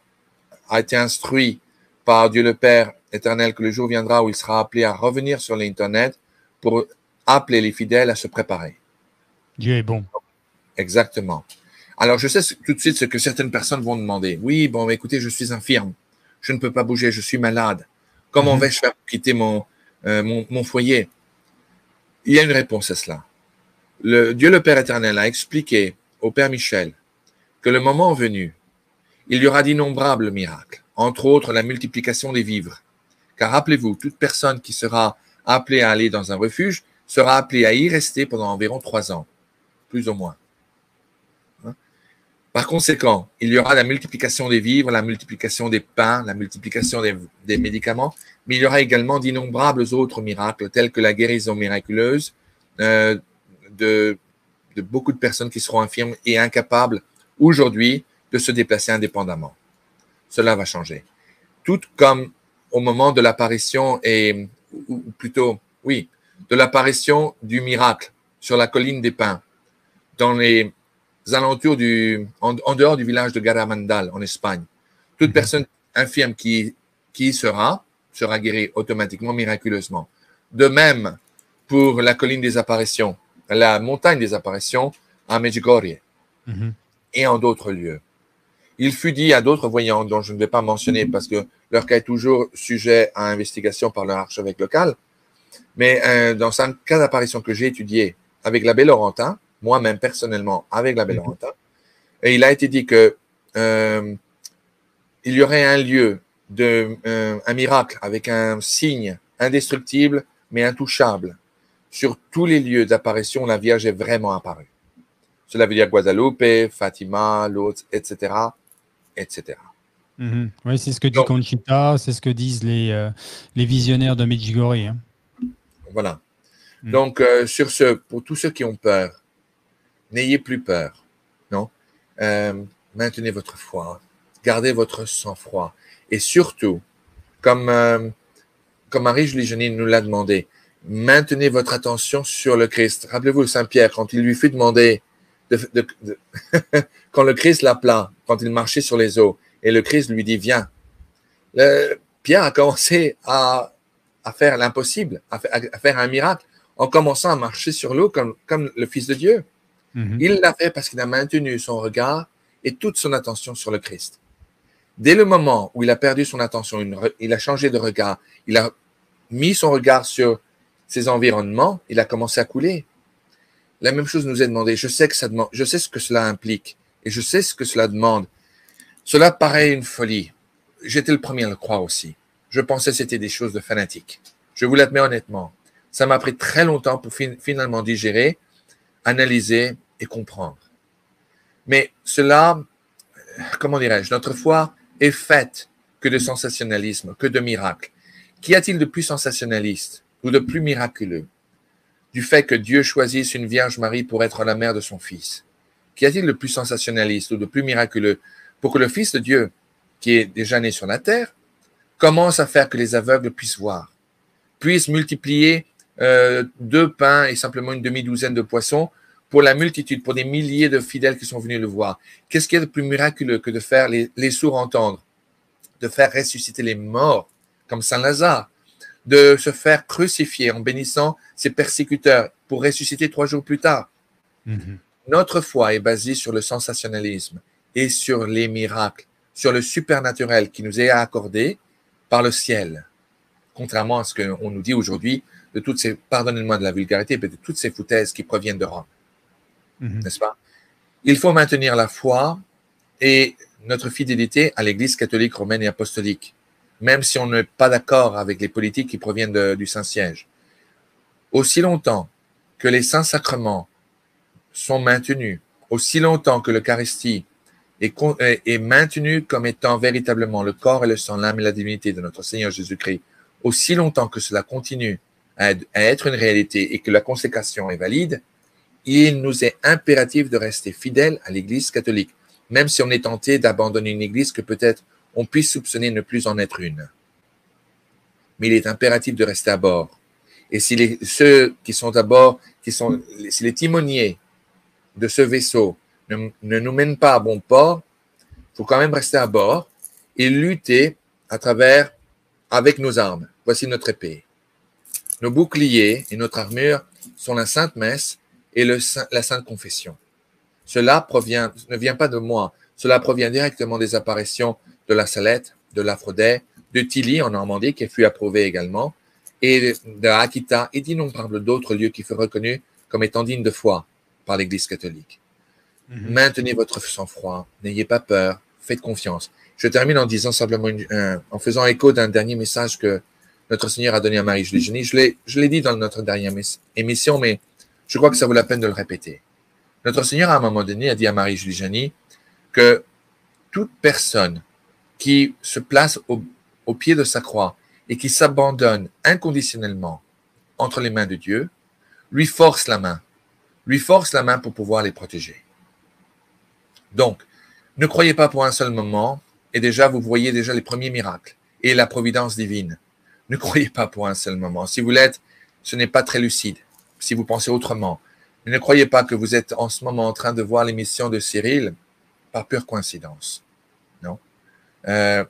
S2: a été instruit par Dieu le Père éternel que le jour viendra où il sera appelé à revenir sur l'Internet pour appeler les fidèles à se préparer.
S1: Dieu est bon.
S2: Exactement. Alors, je sais tout de suite ce que certaines personnes vont demander. Oui, bon, écoutez, je suis infirme. Je ne peux pas bouger, je suis malade. Comment vais-je faire pour quitter mon foyer? Il y a une réponse à cela. Dieu le Père éternel a expliqué au Père Michel que le moment venu, il y aura d'innombrables miracles, entre autres la multiplication des vivres. Car rappelez-vous, toute personne qui sera appelée à aller dans un refuge sera appelée à y rester pendant environ 3 ans, plus ou moins. Par conséquent, il y aura la multiplication des vivres, la multiplication des pains, la multiplication des médicaments, mais il y aura également d'innombrables autres miracles, tels que la guérison miraculeuse de beaucoup de personnes qui seront infirmes et incapables aujourd'hui de se déplacer indépendamment. Cela va changer. Tout comme au moment de l'apparition, ou plutôt, oui, de l'apparition du miracle sur la colline des Pins, dans les alentours en dehors du village de Garamandal, en Espagne. Toute personne infirme qui sera guérie automatiquement, miraculeusement. De même pour la colline des apparitions, la montagne des apparitions à Medjugorje et en d'autres lieux. Il fut dit à d'autres voyants, dont je ne vais pas mentionner parce que leur cas est toujours sujet à investigation par leur archevêque local, mais dans un cas d'apparition que j'ai étudié avec l'abbé Laurentin, moi-même personnellement avec l'abbé Laurentin, et il a été dit que il y aurait un lieu, un miracle avec un signe indestructible mais intouchable. Sur tous les lieux d'apparition, la Vierge est vraiment apparue. Cela veut dire Guadalupe, Fatima, Lourdes, etc., etc.
S1: Oui, c'est ce que dit Conchita, c'est ce que disent les visionnaires de Medjugorje. Hein.
S2: Voilà. Donc, sur ce, pour tous ceux qui ont peur, n'ayez plus peur, non? Maintenez votre foi, gardez votre sang-froid. Et surtout, comme Marie-Julie Jeanine nous l'a demandé, Maintenez votre attention sur le Christ. Rappelez-vous Saint Pierre, quand il lui fut demandé, quand le Christ l'appela, quand il marchait sur les eaux, et le Christ lui dit, viens. Pierre a commencé à faire l'impossible, à faire un miracle, en commençant à marcher sur l'eau comme le Fils de Dieu. Il l'a fait parce qu'il a maintenu son regard et toute son attention sur le Christ. Dès le moment où il a perdu son attention, il a changé de regard, il a mis son regard sur ses environnements, il a commencé à couler. La même chose nous est demandé. Je sais ce que cela implique et je sais ce que cela demande. Cela paraît une folie. J'étais le premier à le croire aussi. Je pensais que c'était des choses de fanatiques. Je vous l'admets honnêtement. Ça m'a pris très longtemps pour finalement digérer, analyser et comprendre. Mais cela, comment dirais-je, notre foi est faite que de sensationnalisme, que de miracles. Qu'y a-t-il de plus sensationnaliste ou de plus miraculeux du fait que Dieu choisisse une Vierge Marie pour être la mère de son Fils? Qu'y a-t-il de plus sensationnaliste ou de plus miraculeux pour que le Fils de Dieu, qui est déjà né sur la terre, commence à faire que les aveugles puissent voir, puisse multiplier 2 pains et simplement une demi-douzaine de poissons pour la multitude, pour des milliers de fidèles qui sont venus le voir? Qu'est-ce qu'il y a de plus miraculeux que de faire les sourds entendre, de faire ressusciter les morts, comme Saint Lazare, de se faire crucifier en bénissant ses persécuteurs pour ressusciter 3 jours plus tard? Notre foi est basée sur le sensationnalisme et sur les miracles, sur le supernaturel qui nous est accordé par le ciel, contrairement à ce qu'on nous dit aujourd'hui de toutes ces, pardonnez-moi de la vulgarité, mais de toutes ces foutaises qui proviennent de Rome. N'est-ce pas? Il faut maintenir la foi et notre fidélité à l'Église catholique romaine et apostolique, même si on n'est pas d'accord avec les politiques qui proviennent du Saint-Siège. Aussi longtemps que les saints sacrements sont maintenus, aussi longtemps que l'Eucharistie est maintenue comme étant véritablement le corps et le sang, l'âme et la divinité de notre Seigneur Jésus-Christ, aussi longtemps que cela continue à être une réalité et que la consécration est valide, il nous est impératif de rester fidèles à l'Église catholique, même si on est tenté d'abandonner une Église que peut-être on puisse soupçonner ne plus en être une. Mais il est impératif de rester à bord. Et si ceux qui sont à bord, si les timoniers de ce vaisseau ne nous mènent pas à bon port, il faut quand même rester à bord et lutter avec nos armes. Voici notre épée. Nos boucliers et notre armure sont la Sainte Messe et la Sainte Confession. Cela ne vient pas de moi, cela provient directement des apparitions de la Salette, de l'Aphrodite, de Tilly en Normandie, qui fut approuvée également, et de Akita et d'innombrables d'autres lieux qui furent reconnus comme étant dignes de foi par l'Église catholique. Maintenez votre sang-froid, n'ayez pas peur, faites confiance. Je termine en disant simplement, en faisant écho d'un dernier message que notre Seigneur a donné à Marie-Julie Génie. Je l'ai dit dans notre dernière émission, mais je crois que ça vaut la peine de le répéter. Notre Seigneur, à un moment donné, a dit à Marie-Julie Génie que toute personne qui se place au pied de sa croix et qui s'abandonne inconditionnellement entre les mains de Dieu, lui force la main pour pouvoir les protéger. Donc, ne croyez pas pour un seul moment, et déjà, vous voyez déjà les premiers miracles et la providence divine. Ne croyez pas pour un seul moment. Si vous l'êtes, ce n'est pas très lucide, si vous pensez autrement. Mais ne croyez pas que vous êtes en ce moment en train de voir l'émission de Cyril par pure coïncidence. Non.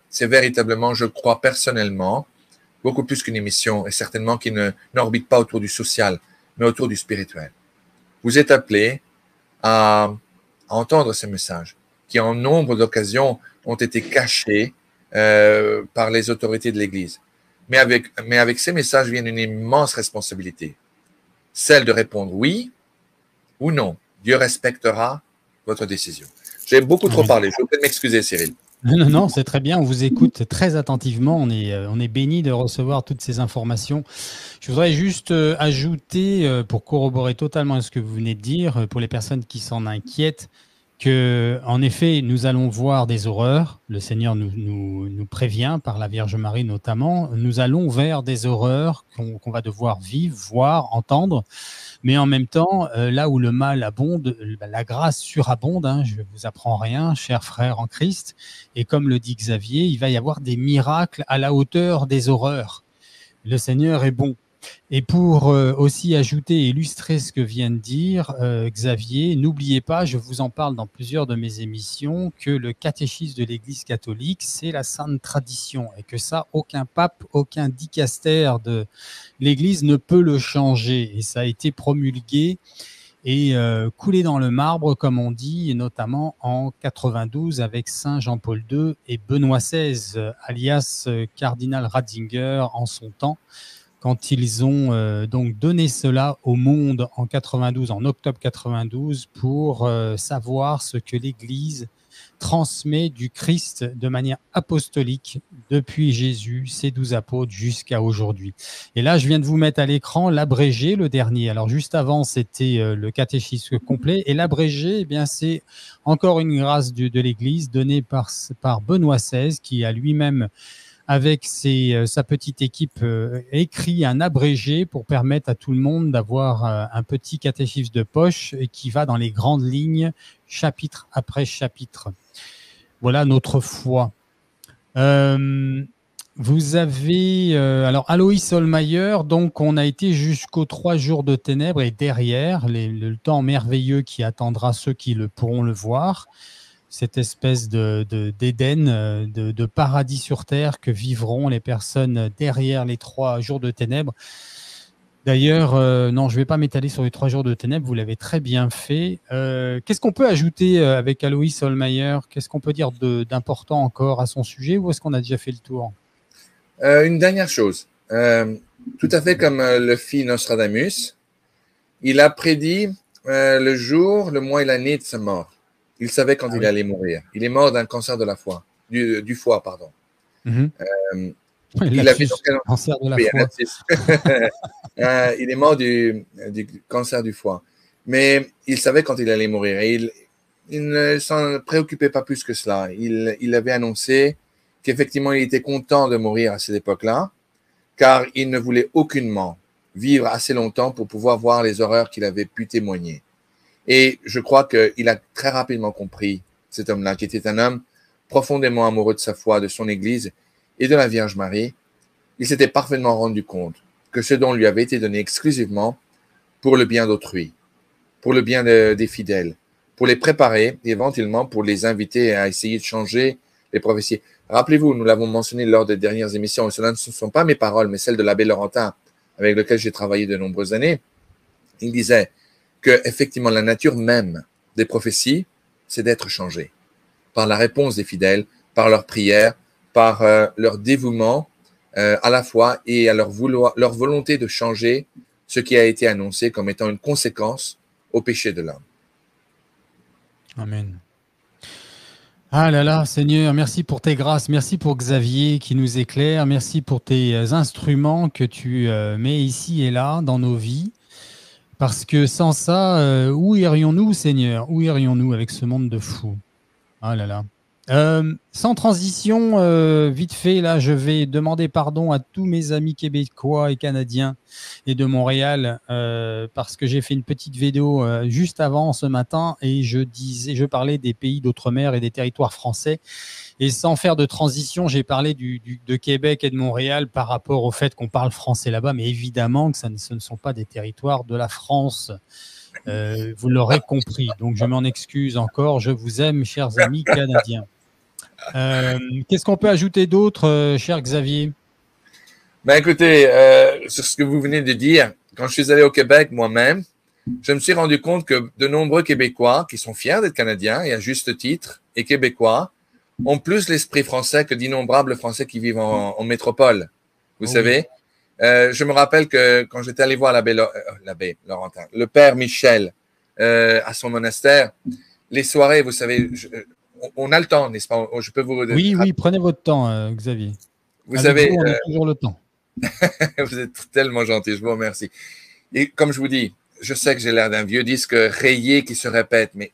S2: C'est véritablement, je crois personnellement, beaucoup plus qu'une émission, et certainement qui n'orbite pas autour du social, mais autour du spirituel. Vous êtes appelés à entendre ces messages qui, en nombre d'occasions, ont été cachés par les autorités de l'Église. Mais avec ces messages vient une immense responsabilité, celle de répondre oui ou non. Dieu respectera votre décision. J'ai beaucoup trop parlé. Je vais peut-être m'excuser, Cyril.
S1: Non, c'est très bien. On vous écoute très attentivement. On est béni de recevoir toutes ces informations. Je voudrais juste ajouter, pour corroborer totalement ce que vous venez de dire, pour les personnes qui s'en inquiètent, que, en effet, nous allons voir des horreurs. Le Seigneur nous prévient, par la Vierge Marie notamment. Nous allons vers des horreurs qu'on va devoir vivre, voir, entendre. Mais en même temps, là où le mal abonde, la grâce surabonde. Hein, je ne vous apprends rien, chers frères en Christ. Et comme le dit Xavier, il va y avoir des miracles à la hauteur des horreurs. Le Seigneur est bon. Et pour aussi ajouter et illustrer ce que vient de dire Xavier, n'oubliez pas, je vous en parle dans plusieurs de mes émissions, que le catéchisme de l'Église catholique, c'est la sainte tradition et que ça, aucun pape, aucun dicaster de l'Église ne peut le changer. Et ça a été promulgué et coulé dans le marbre, comme on dit, et notamment en 92 avec Saint Jean-Paul II et Benoît XVI, alias cardinal Ratzinger en son temps, quand ils ont donc donné cela au monde en 92, en octobre 92, pour savoir ce que l'Église transmet du Christ de manière apostolique depuis Jésus, ses 12 apôtres, jusqu'à aujourd'hui. Et là, je viens de vous mettre à l'écran l'abrégé, le dernier. Alors, juste avant, c'était le catéchisme complet. Et l'abrégé, eh bien, c'est encore une grâce de l'Église donnée par Benoît XVI, qui a lui-même avec sa petite équipe, écrit un abrégé pour permettre à tout le monde d'avoir un petit catéchisme de poche qui va dans les grandes lignes, chapitre après chapitre. Voilà notre foi. Vous avez, alors Aloïs Holmeyer, donc on a été jusqu'aux 3 jours de ténèbres et derrière, le temps merveilleux qui attendra ceux qui pourront le voir. Cette espèce d'Éden, de paradis sur terre que vivront les personnes derrière les 3 jours de ténèbres. D'ailleurs, non, je ne vais pas m'étaler sur les 3 jours de ténèbres, vous l'avez très bien fait. Qu'est-ce qu'on peut ajouter avec Aloïs Holmeyer? Qu'est-ce qu'on peut dire d'important encore à son sujet ou est-ce qu'on a déjà fait le tour?
S2: Une dernière chose, tout à fait comme le fit Nostradamus, il a prédit le jour, le mois et l'année de sa mort. Il savait quand il allait mourir. Il est mort d'un cancer de la foie, du foie, pardon.
S1: Il avait donc un cancer de la
S2: foie. Il est mort du cancer du foie. Mais il savait quand il allait mourir. Et il ne s'en préoccupait pas plus que cela. Il avait annoncé qu'effectivement, il était content de mourir à cette époque-là, car il ne voulait aucunement vivre assez longtemps pour pouvoir voir les horreurs qu'il avait pu témoigner. Et je crois qu'il a très rapidement compris, cet homme-là, qui était un homme profondément amoureux de sa foi, de son Église et de la Vierge Marie. Il s'était parfaitement rendu compte que ce don lui avait été donné exclusivement pour le bien d'autrui, pour le bien des fidèles, pour les préparer, éventuellement pour les inviter à essayer de changer les prophéties. Rappelez-vous, nous l'avons mentionné lors des dernières émissions, et cela ne sont pas mes paroles, mais celles de l'abbé Laurentin, avec lequel j'ai travaillé de nombreuses années. Il disait que effectivement la nature même des prophéties, c'est d'être changée par la réponse des fidèles, par leur prière, par leur dévouement à la foi et à leur volonté de changer ce qui a été annoncé comme étant une conséquence au péché de l'homme.
S1: Amen. Ah là là, Seigneur, merci pour tes grâces, merci pour Xavier qui nous éclaire, merci pour tes instruments que tu mets ici et là dans nos vies. Parce que sans ça, où irions-nous, Seigneur? Où irions-nous avec ce monde de fous? Ah là là. Sans transition, vite fait, là, je vais demander pardon à tous mes amis québécois et canadiens et de Montréal parce que j'ai fait une petite vidéo juste avant ce matin et je parlais des pays d'outre-mer et des territoires français. Et sans faire de transition, j'ai parlé de Québec et de Montréal par rapport au fait qu'on parle français là-bas, mais évidemment que ce ne sont pas des territoires de la France. Vous l'aurez compris. Donc, je m'en excuse encore. Je vous aime, chers amis canadiens. Qu'est-ce qu'on peut ajouter d'autre, cher Xavier?
S2: Ben écoutez, sur ce que vous venez de dire, quand je suis allé au Québec moi-même, je me suis rendu compte que de nombreux Québécois qui sont fiers d'être Canadiens et à juste titre, et Québécois, ont plus l'esprit français que d'innombrables Français qui vivent en métropole. Vous savez, je me rappelle que quand j'étais allé voir l'abbé Laurentin, le père Michel à son monastère, les soirées, vous savez, on a le temps, n'est-ce pas? Je peux vous.
S1: Oui, prenez votre temps, Xavier.
S2: Vous savez,
S1: on a toujours le temps.
S2: Vous êtes tellement gentil, je vous remercie. Et comme je vous dis, je sais que j'ai l'air d'un vieux disque rayé qui se répète, mais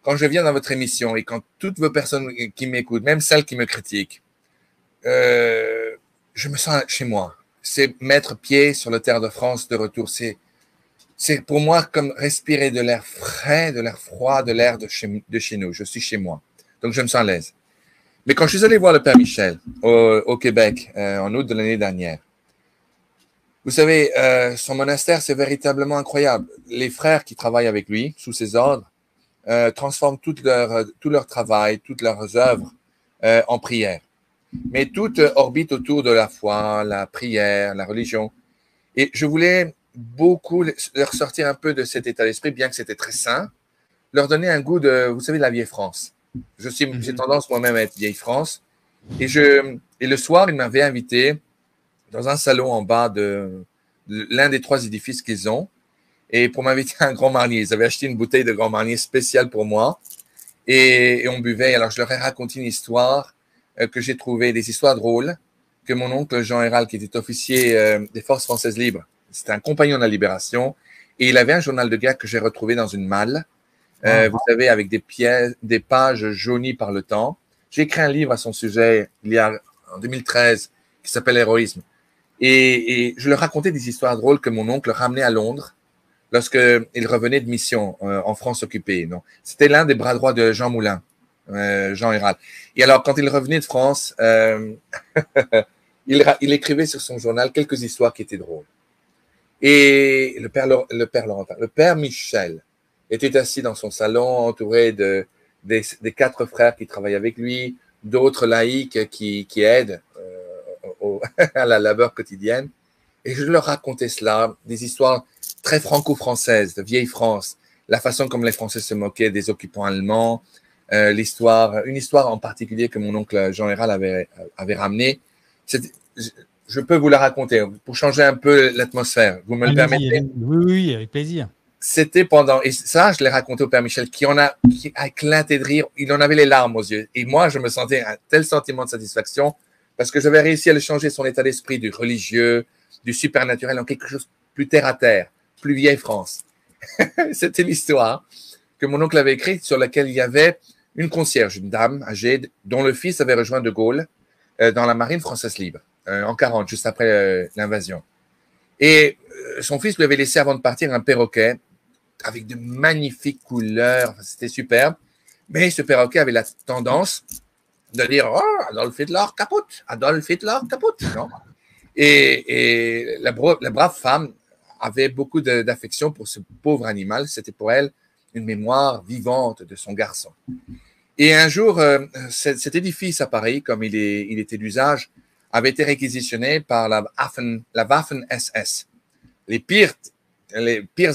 S2: quand je viens dans votre émission et quand toutes vos personnes qui m'écoutent, même celles qui me critiquent, je me sens chez moi. C'est mettre pied sur le terre de France de retour. C'est pour moi comme respirer de l'air frais, de l'air froid, de l'air de chez nous. Je suis chez moi. Donc, je me sens à l'aise. Mais quand je suis allé voir le Père Michel au Québec en août de l'année dernière, Vous savez, son monastère, c'est véritablement incroyable. Les frères qui travaillent avec lui, sous ses ordres, transforment tout leur travail, toutes leurs œuvres en prière. Mais tout orbite autour de la foi, la prière, la religion. Et je voulais beaucoup leur sortir un peu de cet état d'esprit, bien que c'était très sain, leur donner un goût de, vous savez, de la vieille France. J'ai tendance moi-même à être vieille France. Et le soir, ils m'avaient invité dans un salon en bas de l'un des 3 édifices qu'ils ont. Et pour m'inviter à un Grand Marnier, ils avaient acheté une bouteille de Grand Marnier spéciale pour moi. Et on buvait. Alors, je leur ai raconté une histoire que j'ai trouvée, des histoires drôles, que mon oncle Jean Hérald, qui était officier des Forces françaises libres, c'était un compagnon de la Libération, et il avait un journal de guerre que j'ai retrouvé dans une malle, vous savez, avec des pages jaunies par le temps. J'ai écrit un livre à son sujet en 2013 qui s'appelle Héroïsme. Et je leur racontais des histoires drôles que mon oncle ramenait à Londres lorsqu'il revenait de mission en France occupée. C'était l'un des bras droits de Jean Moulin, Jean Hérald. Et alors, quand il revenait de France, il écrivait sur son journal quelques histoires qui étaient drôles. Et le père Michel était assis dans son salon, entouré des 4 frères qui travaillent avec lui, d'autres laïcs qui aident à la labeur quotidienne. Et je leur racontais cela, des histoires très franco-françaises, de vieille France, la façon comme les Français se moquaient des occupants allemands, une histoire en particulier que mon oncle Jean Hérald avait ramenée. Je peux vous la raconter pour changer un peu l'atmosphère. Vous me le permettez?
S1: Oui, avec plaisir.
S2: C'était et ça, je l'ai raconté au Père Michel, qui a éclaté de rire. Il en avait les larmes aux yeux. Et moi, je me sentais un tel sentiment de satisfaction parce que j'avais réussi à le changer son état d'esprit du religieux, du supernaturel en quelque chose plus terre à terre, plus vieille France. C'était l'histoire que mon oncle avait écrite sur laquelle il y avait une concierge, une dame âgée dont le fils avait rejoint De Gaulle dans la marine française libre en 40, juste après l'invasion. Et son fils lui avait laissé avant de partir un perroquet avec de magnifiques couleurs, c'était superbe. Mais ce perroquet avait la tendance de dire « Oh, Adolf Hitler capote, Adolf Hitler capote ». Et la brave femme avait beaucoup d'affection pour ce pauvre animal. C'était pour elle une mémoire vivante de son garçon. Et un jour, cet édifice à Paris, comme il était d'usage, avait été réquisitionné par la Waffen-SS. Les pires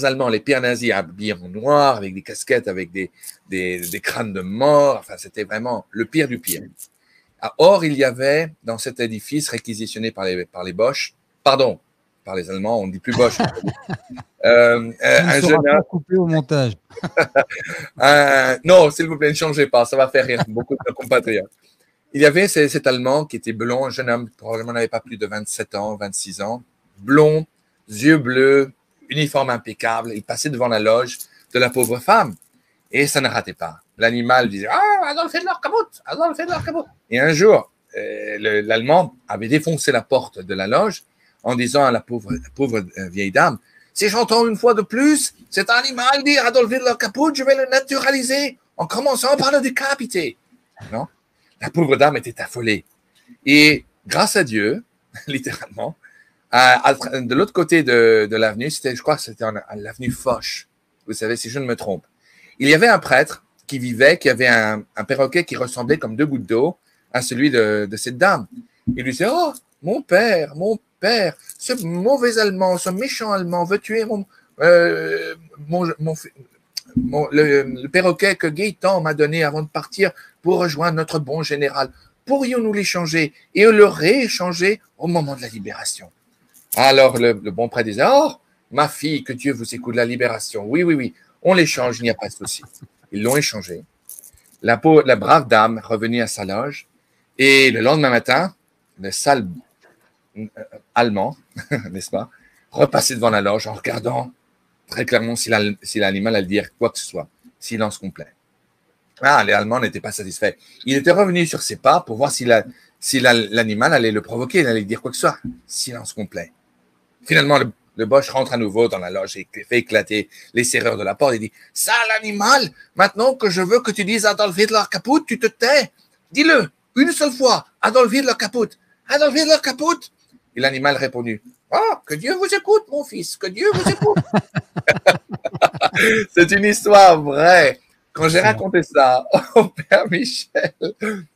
S2: Allemands, les pires nazis habillés en noir, avec des casquettes, avec des crânes de mort. Enfin, c'était vraiment le pire du pire. Or, il y avait dans cet édifice réquisitionné par les Boches, pardon, par les Allemands, on ne dit plus Boche.
S1: Un jeune homme coupé au montage.
S2: Non, s'il vous plaît, ne changez pas, ça va faire rire beaucoup de compatriotes. Il y avait cet Allemand qui était blond, un jeune homme, probablement n'avait pas plus de 27 ans, 26 ans, blond, yeux bleus, uniforme impeccable. Il passait devant la loge de la pauvre femme et ça ne ratait pas. L'animal disait « Ah, Adolf Hitler capote, Adolf Hitler capote ». Et un jour, l'Allemand avait défoncé la porte de la loge en disant à la pauvre vieille dame « Si j'entends une fois de plus cet animal dire Adolf Hitler capote, je vais le naturaliser en commençant par le décapiter. » Non ? La pauvre dame était affolée. Et grâce à Dieu, littéralement, de l'autre côté de l'avenue, je crois que c'était l'avenue Foch, vous savez, si je ne me trompe, il y avait un prêtre qui avait un perroquet qui ressemblait comme 2 gouttes d'eau à celui de cette dame. Il lui disait « Oh, mon père, ce mauvais Allemand, ce méchant Allemand veut tuer le perroquet que Gaëtan m'a donné avant de partir pour rejoindre notre bon général. Pourrions-nous l'échanger et le rééchanger au moment de la libération ?» Alors le bon prêtre disait « Oh, ma fille, que Dieu vous écoute, la libération. Oui, on l'échange, il n'y a pas de souci. » Ils l'ont échangé. La brave dame revenue à sa loge et le lendemain matin, le sale allemand, n'est-ce pas, repassait devant la loge en regardant très clairement si l'animal allait dire quoi que ce soit. Silence complet. Les Allemands n'étaient pas satisfaits. Il était revenu sur ses pas pour voir si l'animal allait le provoquer, il allait dire quoi que ce soit. Silence complet. Finalement, le Boche rentre à nouveau dans la loge et fait éclater les serrures de la porte et dit « Sale animal, maintenant que je veux que tu dises Adolf Hitler capote, tu te tais. Dis-le, une seule fois, Adolf Hitler capote. Adolf Hitler capote. » Et l'animal répondit Ah, que Dieu vous écoute, mon fils, que Dieu vous écoute. C'est une histoire vraie. Quand j'ai raconté ça au Père Michel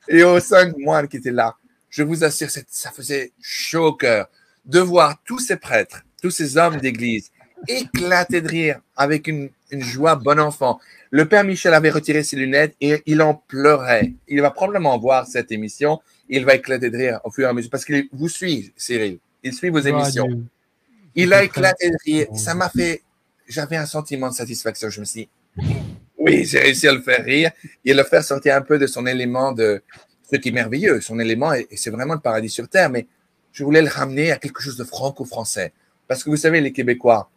S2: et aux 5 moines qui étaient là, je vous assure, ça faisait chaud au cœur de voir tous ces prêtres, tous ces hommes d'église éclater de rire avec une joie bon enfant. Le Père Michel avait retiré ses lunettes et il en pleurait. Il va probablement voir cette émission. Il va éclater de rire au fur et à mesure parce qu'il vous suit, Cyril. Il suit vos émissions. Il a éclaté de rire. Ça m'a fait... J'avais un sentiment de satisfaction. Je me suis dit, oui, j'ai réussi à le faire rire et à le faire sortir un peu de son élément de ce qui est merveilleux. Son élément, et c'est vraiment le paradis sur terre, mais je voulais le ramener à quelque chose de franco-français. Parce que vous savez, les Québécois,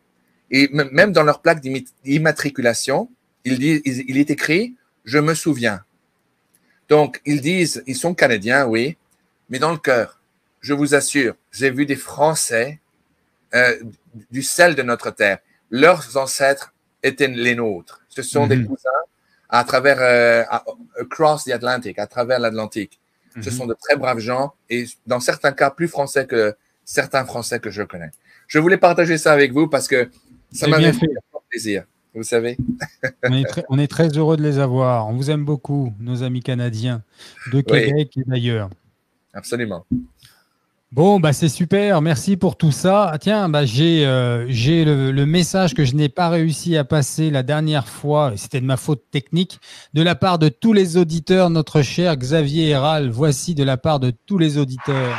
S2: et même dans leur plaque d'immatriculation, il est écrit « Je me souviens ». Donc, ils disent, ils sont Canadiens, oui, mais dans le cœur, je vous assure, j'ai vu des Français du sel de notre terre. Leurs ancêtres étaient les nôtres. Ce sont des cousins à travers, across the Atlantic, à travers l'Atlantique. Ce sont de très braves gens et dans certains cas plus français que certains Français que je connais. Je voulais partager ça avec vous parce que ça m'a fait plaisir, vous savez.
S1: On est très heureux de les avoir. On vous aime beaucoup, nos amis canadiens de Québec et d'ailleurs.
S2: Absolument.
S1: Bon, bah c'est super, merci pour tout ça. Ah, tiens, bah j'ai le message que je n'ai pas réussi à passer la dernière fois, c'était de ma faute technique, de la part de tous les auditeurs, notre cher Xavier Héral. Voici de la part de tous les auditeurs.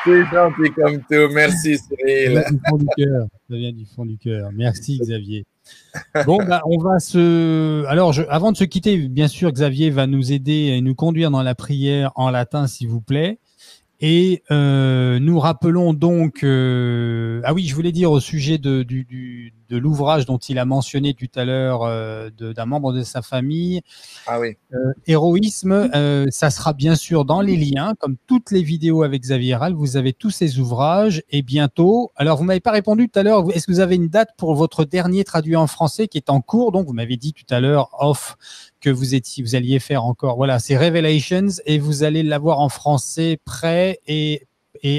S2: C'est gentil comme tout, merci Cyril.
S1: Ça vient du fond du cœur. Merci Xavier. Bon, bah, on va se. Alors, avant de se quitter, bien sûr, Xavier va nous aider et nous conduire dans la prière en latin, s'il vous plaît. Et nous rappelons donc. Ah oui, je voulais dire au sujet de l'ouvrage dont il a mentionné tout à l'heure d'un membre de sa famille.
S2: Ah oui.
S1: Héroïsme, ça sera bien sûr dans les liens, comme toutes les vidéos avec Xavier Héral. Vous avez tous ces ouvrages et bientôt. Alors, vous m'avez pas répondu tout à l'heure. Est-ce que vous avez une date pour votre dernier traduit en français qui est en cours? Donc, vous m'avez dit tout à l'heure off que vous alliez faire encore. Voilà, c'est Revelations et vous allez l'avoir en français prêt et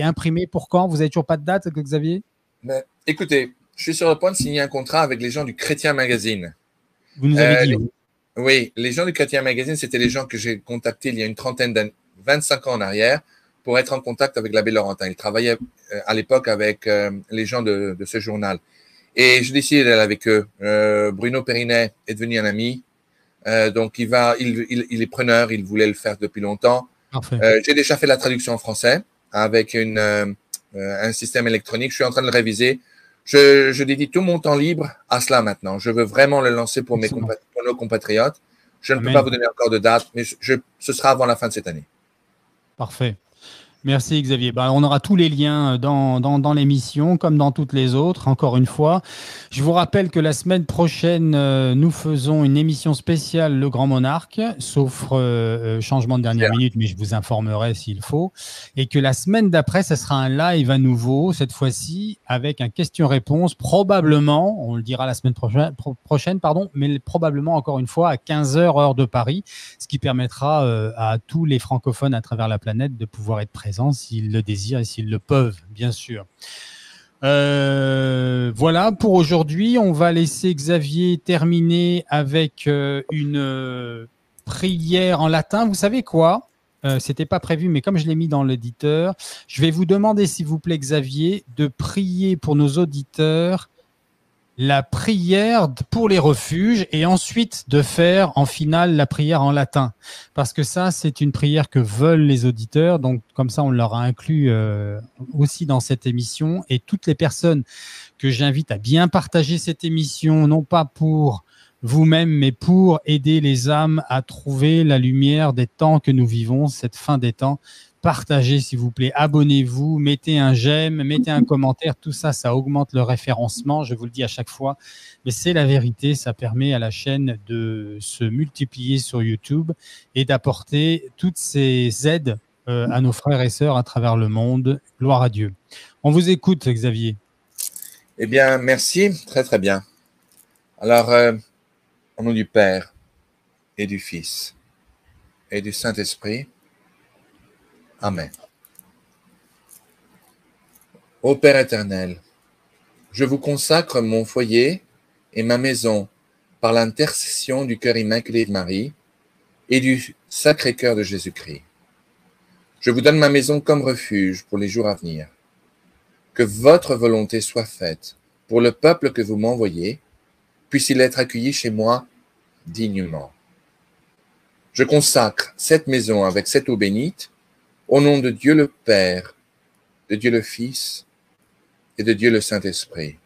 S1: imprimé pour quand? Vous n'avez toujours pas de date, Xavier?
S2: Mais, écoutez, je suis sur le point de signer un contrat avec les gens du Chrétien Magazine.
S1: Vous nous avez dit.
S2: Oui, les gens du Chrétien Magazine, c'était les gens que j'ai contactés il y a une trentaine d'années, 25 ans en arrière, pour être en contact avec l'abbé Laurentin. Il travaillait à l'époque avec les gens de ce journal. Et j'ai décidé d'aller avec eux. Bruno Perinet est devenu un ami. Donc, il est preneur, il voulait le faire depuis longtemps. J'ai déjà fait la traduction en français avec un système électronique. Je suis en train de le réviser. Je dédie tout mon temps libre à cela maintenant. Je veux vraiment le lancer pour nos compatriotes. Je ne peux pas vous donner encore de date, mais ce sera avant la fin de cette année.
S1: Parfait. Merci Xavier. Ben, on aura tous les liens dans l'émission, comme dans toutes les autres, encore une fois. Je vous rappelle que la semaine prochaine, nous faisons une émission spéciale Le Grand Monarque, sauf changement de dernière minute, mais je vous informerai s'il faut. Et que la semaine d'après, ce sera un live à nouveau, cette fois-ci, avec un question-réponse, probablement, on le dira la semaine prochaine, mais probablement encore une fois à 15h heure de Paris, ce qui permettra à tous les francophones à travers la planète de pouvoir être présents s'ils le désirent et s'ils le peuvent, bien sûr. Voilà pour aujourd'hui. On va laisser Xavier terminer avec une prière en latin. Vous savez quoi? C'était pas prévu, mais comme je l'ai mis dans l'éditeur, je vais vous demander, s'il vous plaît, Xavier, de prier pour nos auditeurs la prière pour les refuges et ensuite de faire en finale la prière en latin. Parce que ça, c'est une prière que veulent les auditeurs. Donc, comme ça, on l'aura inclus aussi dans cette émission. Et toutes les personnes que j'invite à bien partager cette émission, non pas pour vous-même, mais pour aider les âmes à trouver la lumière des temps que nous vivons, cette fin des temps. Partagez, s'il vous plaît, abonnez-vous, mettez un j'aime, mettez un commentaire, tout ça, ça augmente le référencement, je vous le dis à chaque fois, mais c'est la vérité, ça permet à la chaîne de se multiplier sur YouTube et d'apporter toutes ces aides à nos frères et sœurs à travers le monde. Gloire à Dieu. On vous écoute, Xavier.
S2: Eh bien, merci, très très bien. Alors, au nom du Père et du Fils et du Saint-Esprit, Amen. Ô Père éternel, je vous consacre mon foyer et ma maison par l'intercession du cœur immaculé de Marie et du Sacré-Cœur de Jésus-Christ. Je vous donne ma maison comme refuge pour les jours à venir. Que votre volonté soit faite pour le peuple que vous m'envoyez, puisse-t-il être accueilli chez moi dignement. Je consacre cette maison avec cette eau bénite au nom de Dieu le Père, de Dieu le Fils et de Dieu le Saint-Esprit.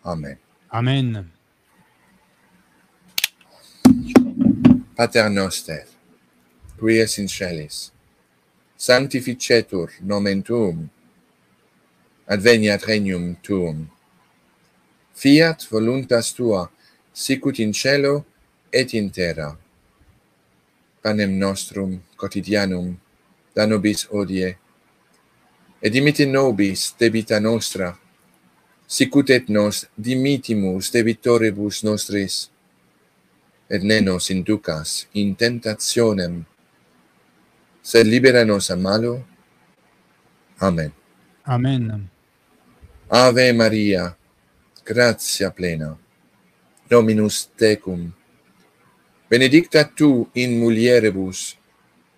S2: Amen.
S1: Amen.
S2: Pater noster, qui es in celis, sanctificetur nomen tuum, adveniat regnum tuum. Fiat voluntas tua, sicut in cielo et in terra. Panem nostrum quotidianum da nobis hodie, et dimitte nobis debita nostra, sicut et nos dimittimus debitoribus nostris, et ne nos inducas in tentationem, sed libera nos a malo. Amen.
S1: Amen.
S2: Ave Maria, gratia plena, Dominus tecum, benedicta tu in mulieribus,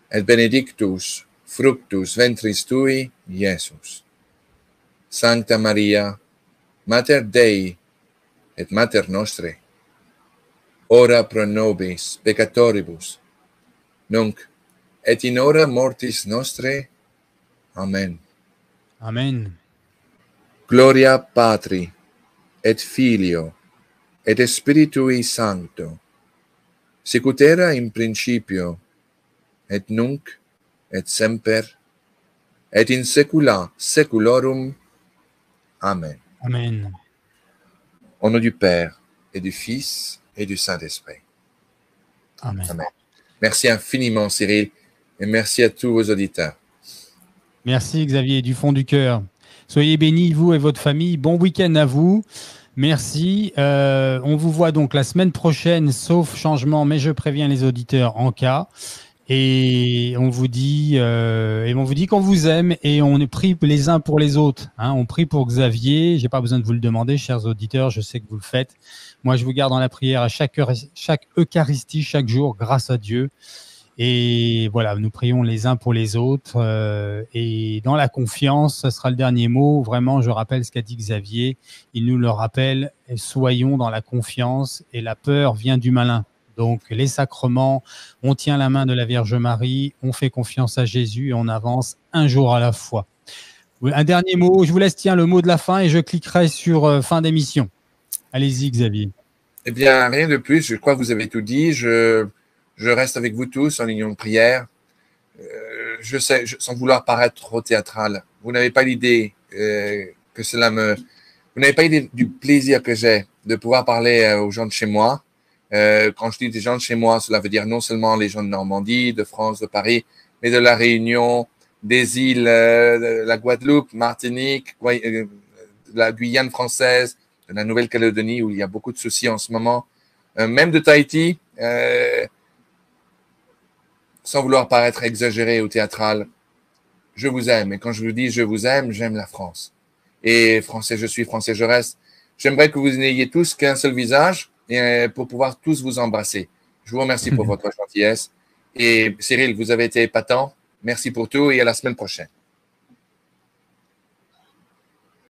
S2: et benedictus fructus ventris tui, Iesus. Sancta Maria, Mater Dei, et Mater Nostre, ora pro nobis peccatoribus, nunc et in hora mortis nostre. Amen.
S1: Amen.
S2: Gloria Patri, et Filio, et Spiritui Sancto, sicut era in principio, et nunc, et semper, et in saecula saeculorum. Amen.
S1: Amen.
S2: Au nom du Père, et du Fils, et du Saint-Esprit.
S1: Amen.
S2: Amen. Merci infiniment, Cyril, et merci à tous vos auditeurs.
S1: Merci Xavier, du fond du cœur. Soyez bénis, vous et votre famille. Bon week-end à vous. Merci. On vous voit donc la semaine prochaine, sauf changement, mais je préviens les auditeurs en cas. Et on vous dit qu'on vous aime et on est pris les uns pour les autres. Hein. On prie pour Xavier. J'ai pas besoin de vous le demander, chers auditeurs. Je sais que vous le faites. Moi, je vous garde dans la prière à chaque Eucharistie, chaque jour, grâce à Dieu. Et voilà, nous prions les uns pour les autres. Et dans la confiance, ce sera le dernier mot. Vraiment, je rappelle ce qu'a dit Xavier. Il nous le rappelle. Soyons dans la confiance et la peur vient du malin. Donc, les sacrements, on tient la main de la Vierge Marie, on fait confiance à Jésus et on avance un jour à la fois. Un dernier mot, je vous laisse le mot de la fin et je cliquerai sur fin d'émission. Allez-y, Xavier.
S2: Eh bien, rien de plus. Je crois que vous avez tout dit. Je reste avec vous tous en union de prière. Je sais, sans vouloir paraître trop théâtral, vous n'avez pas l'idée que cela me... Vous n'avez pas idée du plaisir que j'ai de pouvoir parler aux gens de chez moi. Quand je dis des gens de chez moi, cela veut dire non seulement les gens de Normandie, de France, de Paris, mais de la Réunion, des îles, de la Guadeloupe, Martinique, la Guyane française, de la Nouvelle-Calédonie où il y a beaucoup de soucis en ce moment, même de Tahiti, sans vouloir paraître exagéré ou théâtral, je vous aime. Et quand je vous dis je vous aime, j'aime la France. Et français je suis, français je reste. J'aimerais que vous n'ayez tous qu'un seul visage et pour pouvoir tous vous embrasser. Je vous remercie pour votre gentillesse. Et Cyril, vous avez été épatant. Merci pour tout et à la semaine prochaine.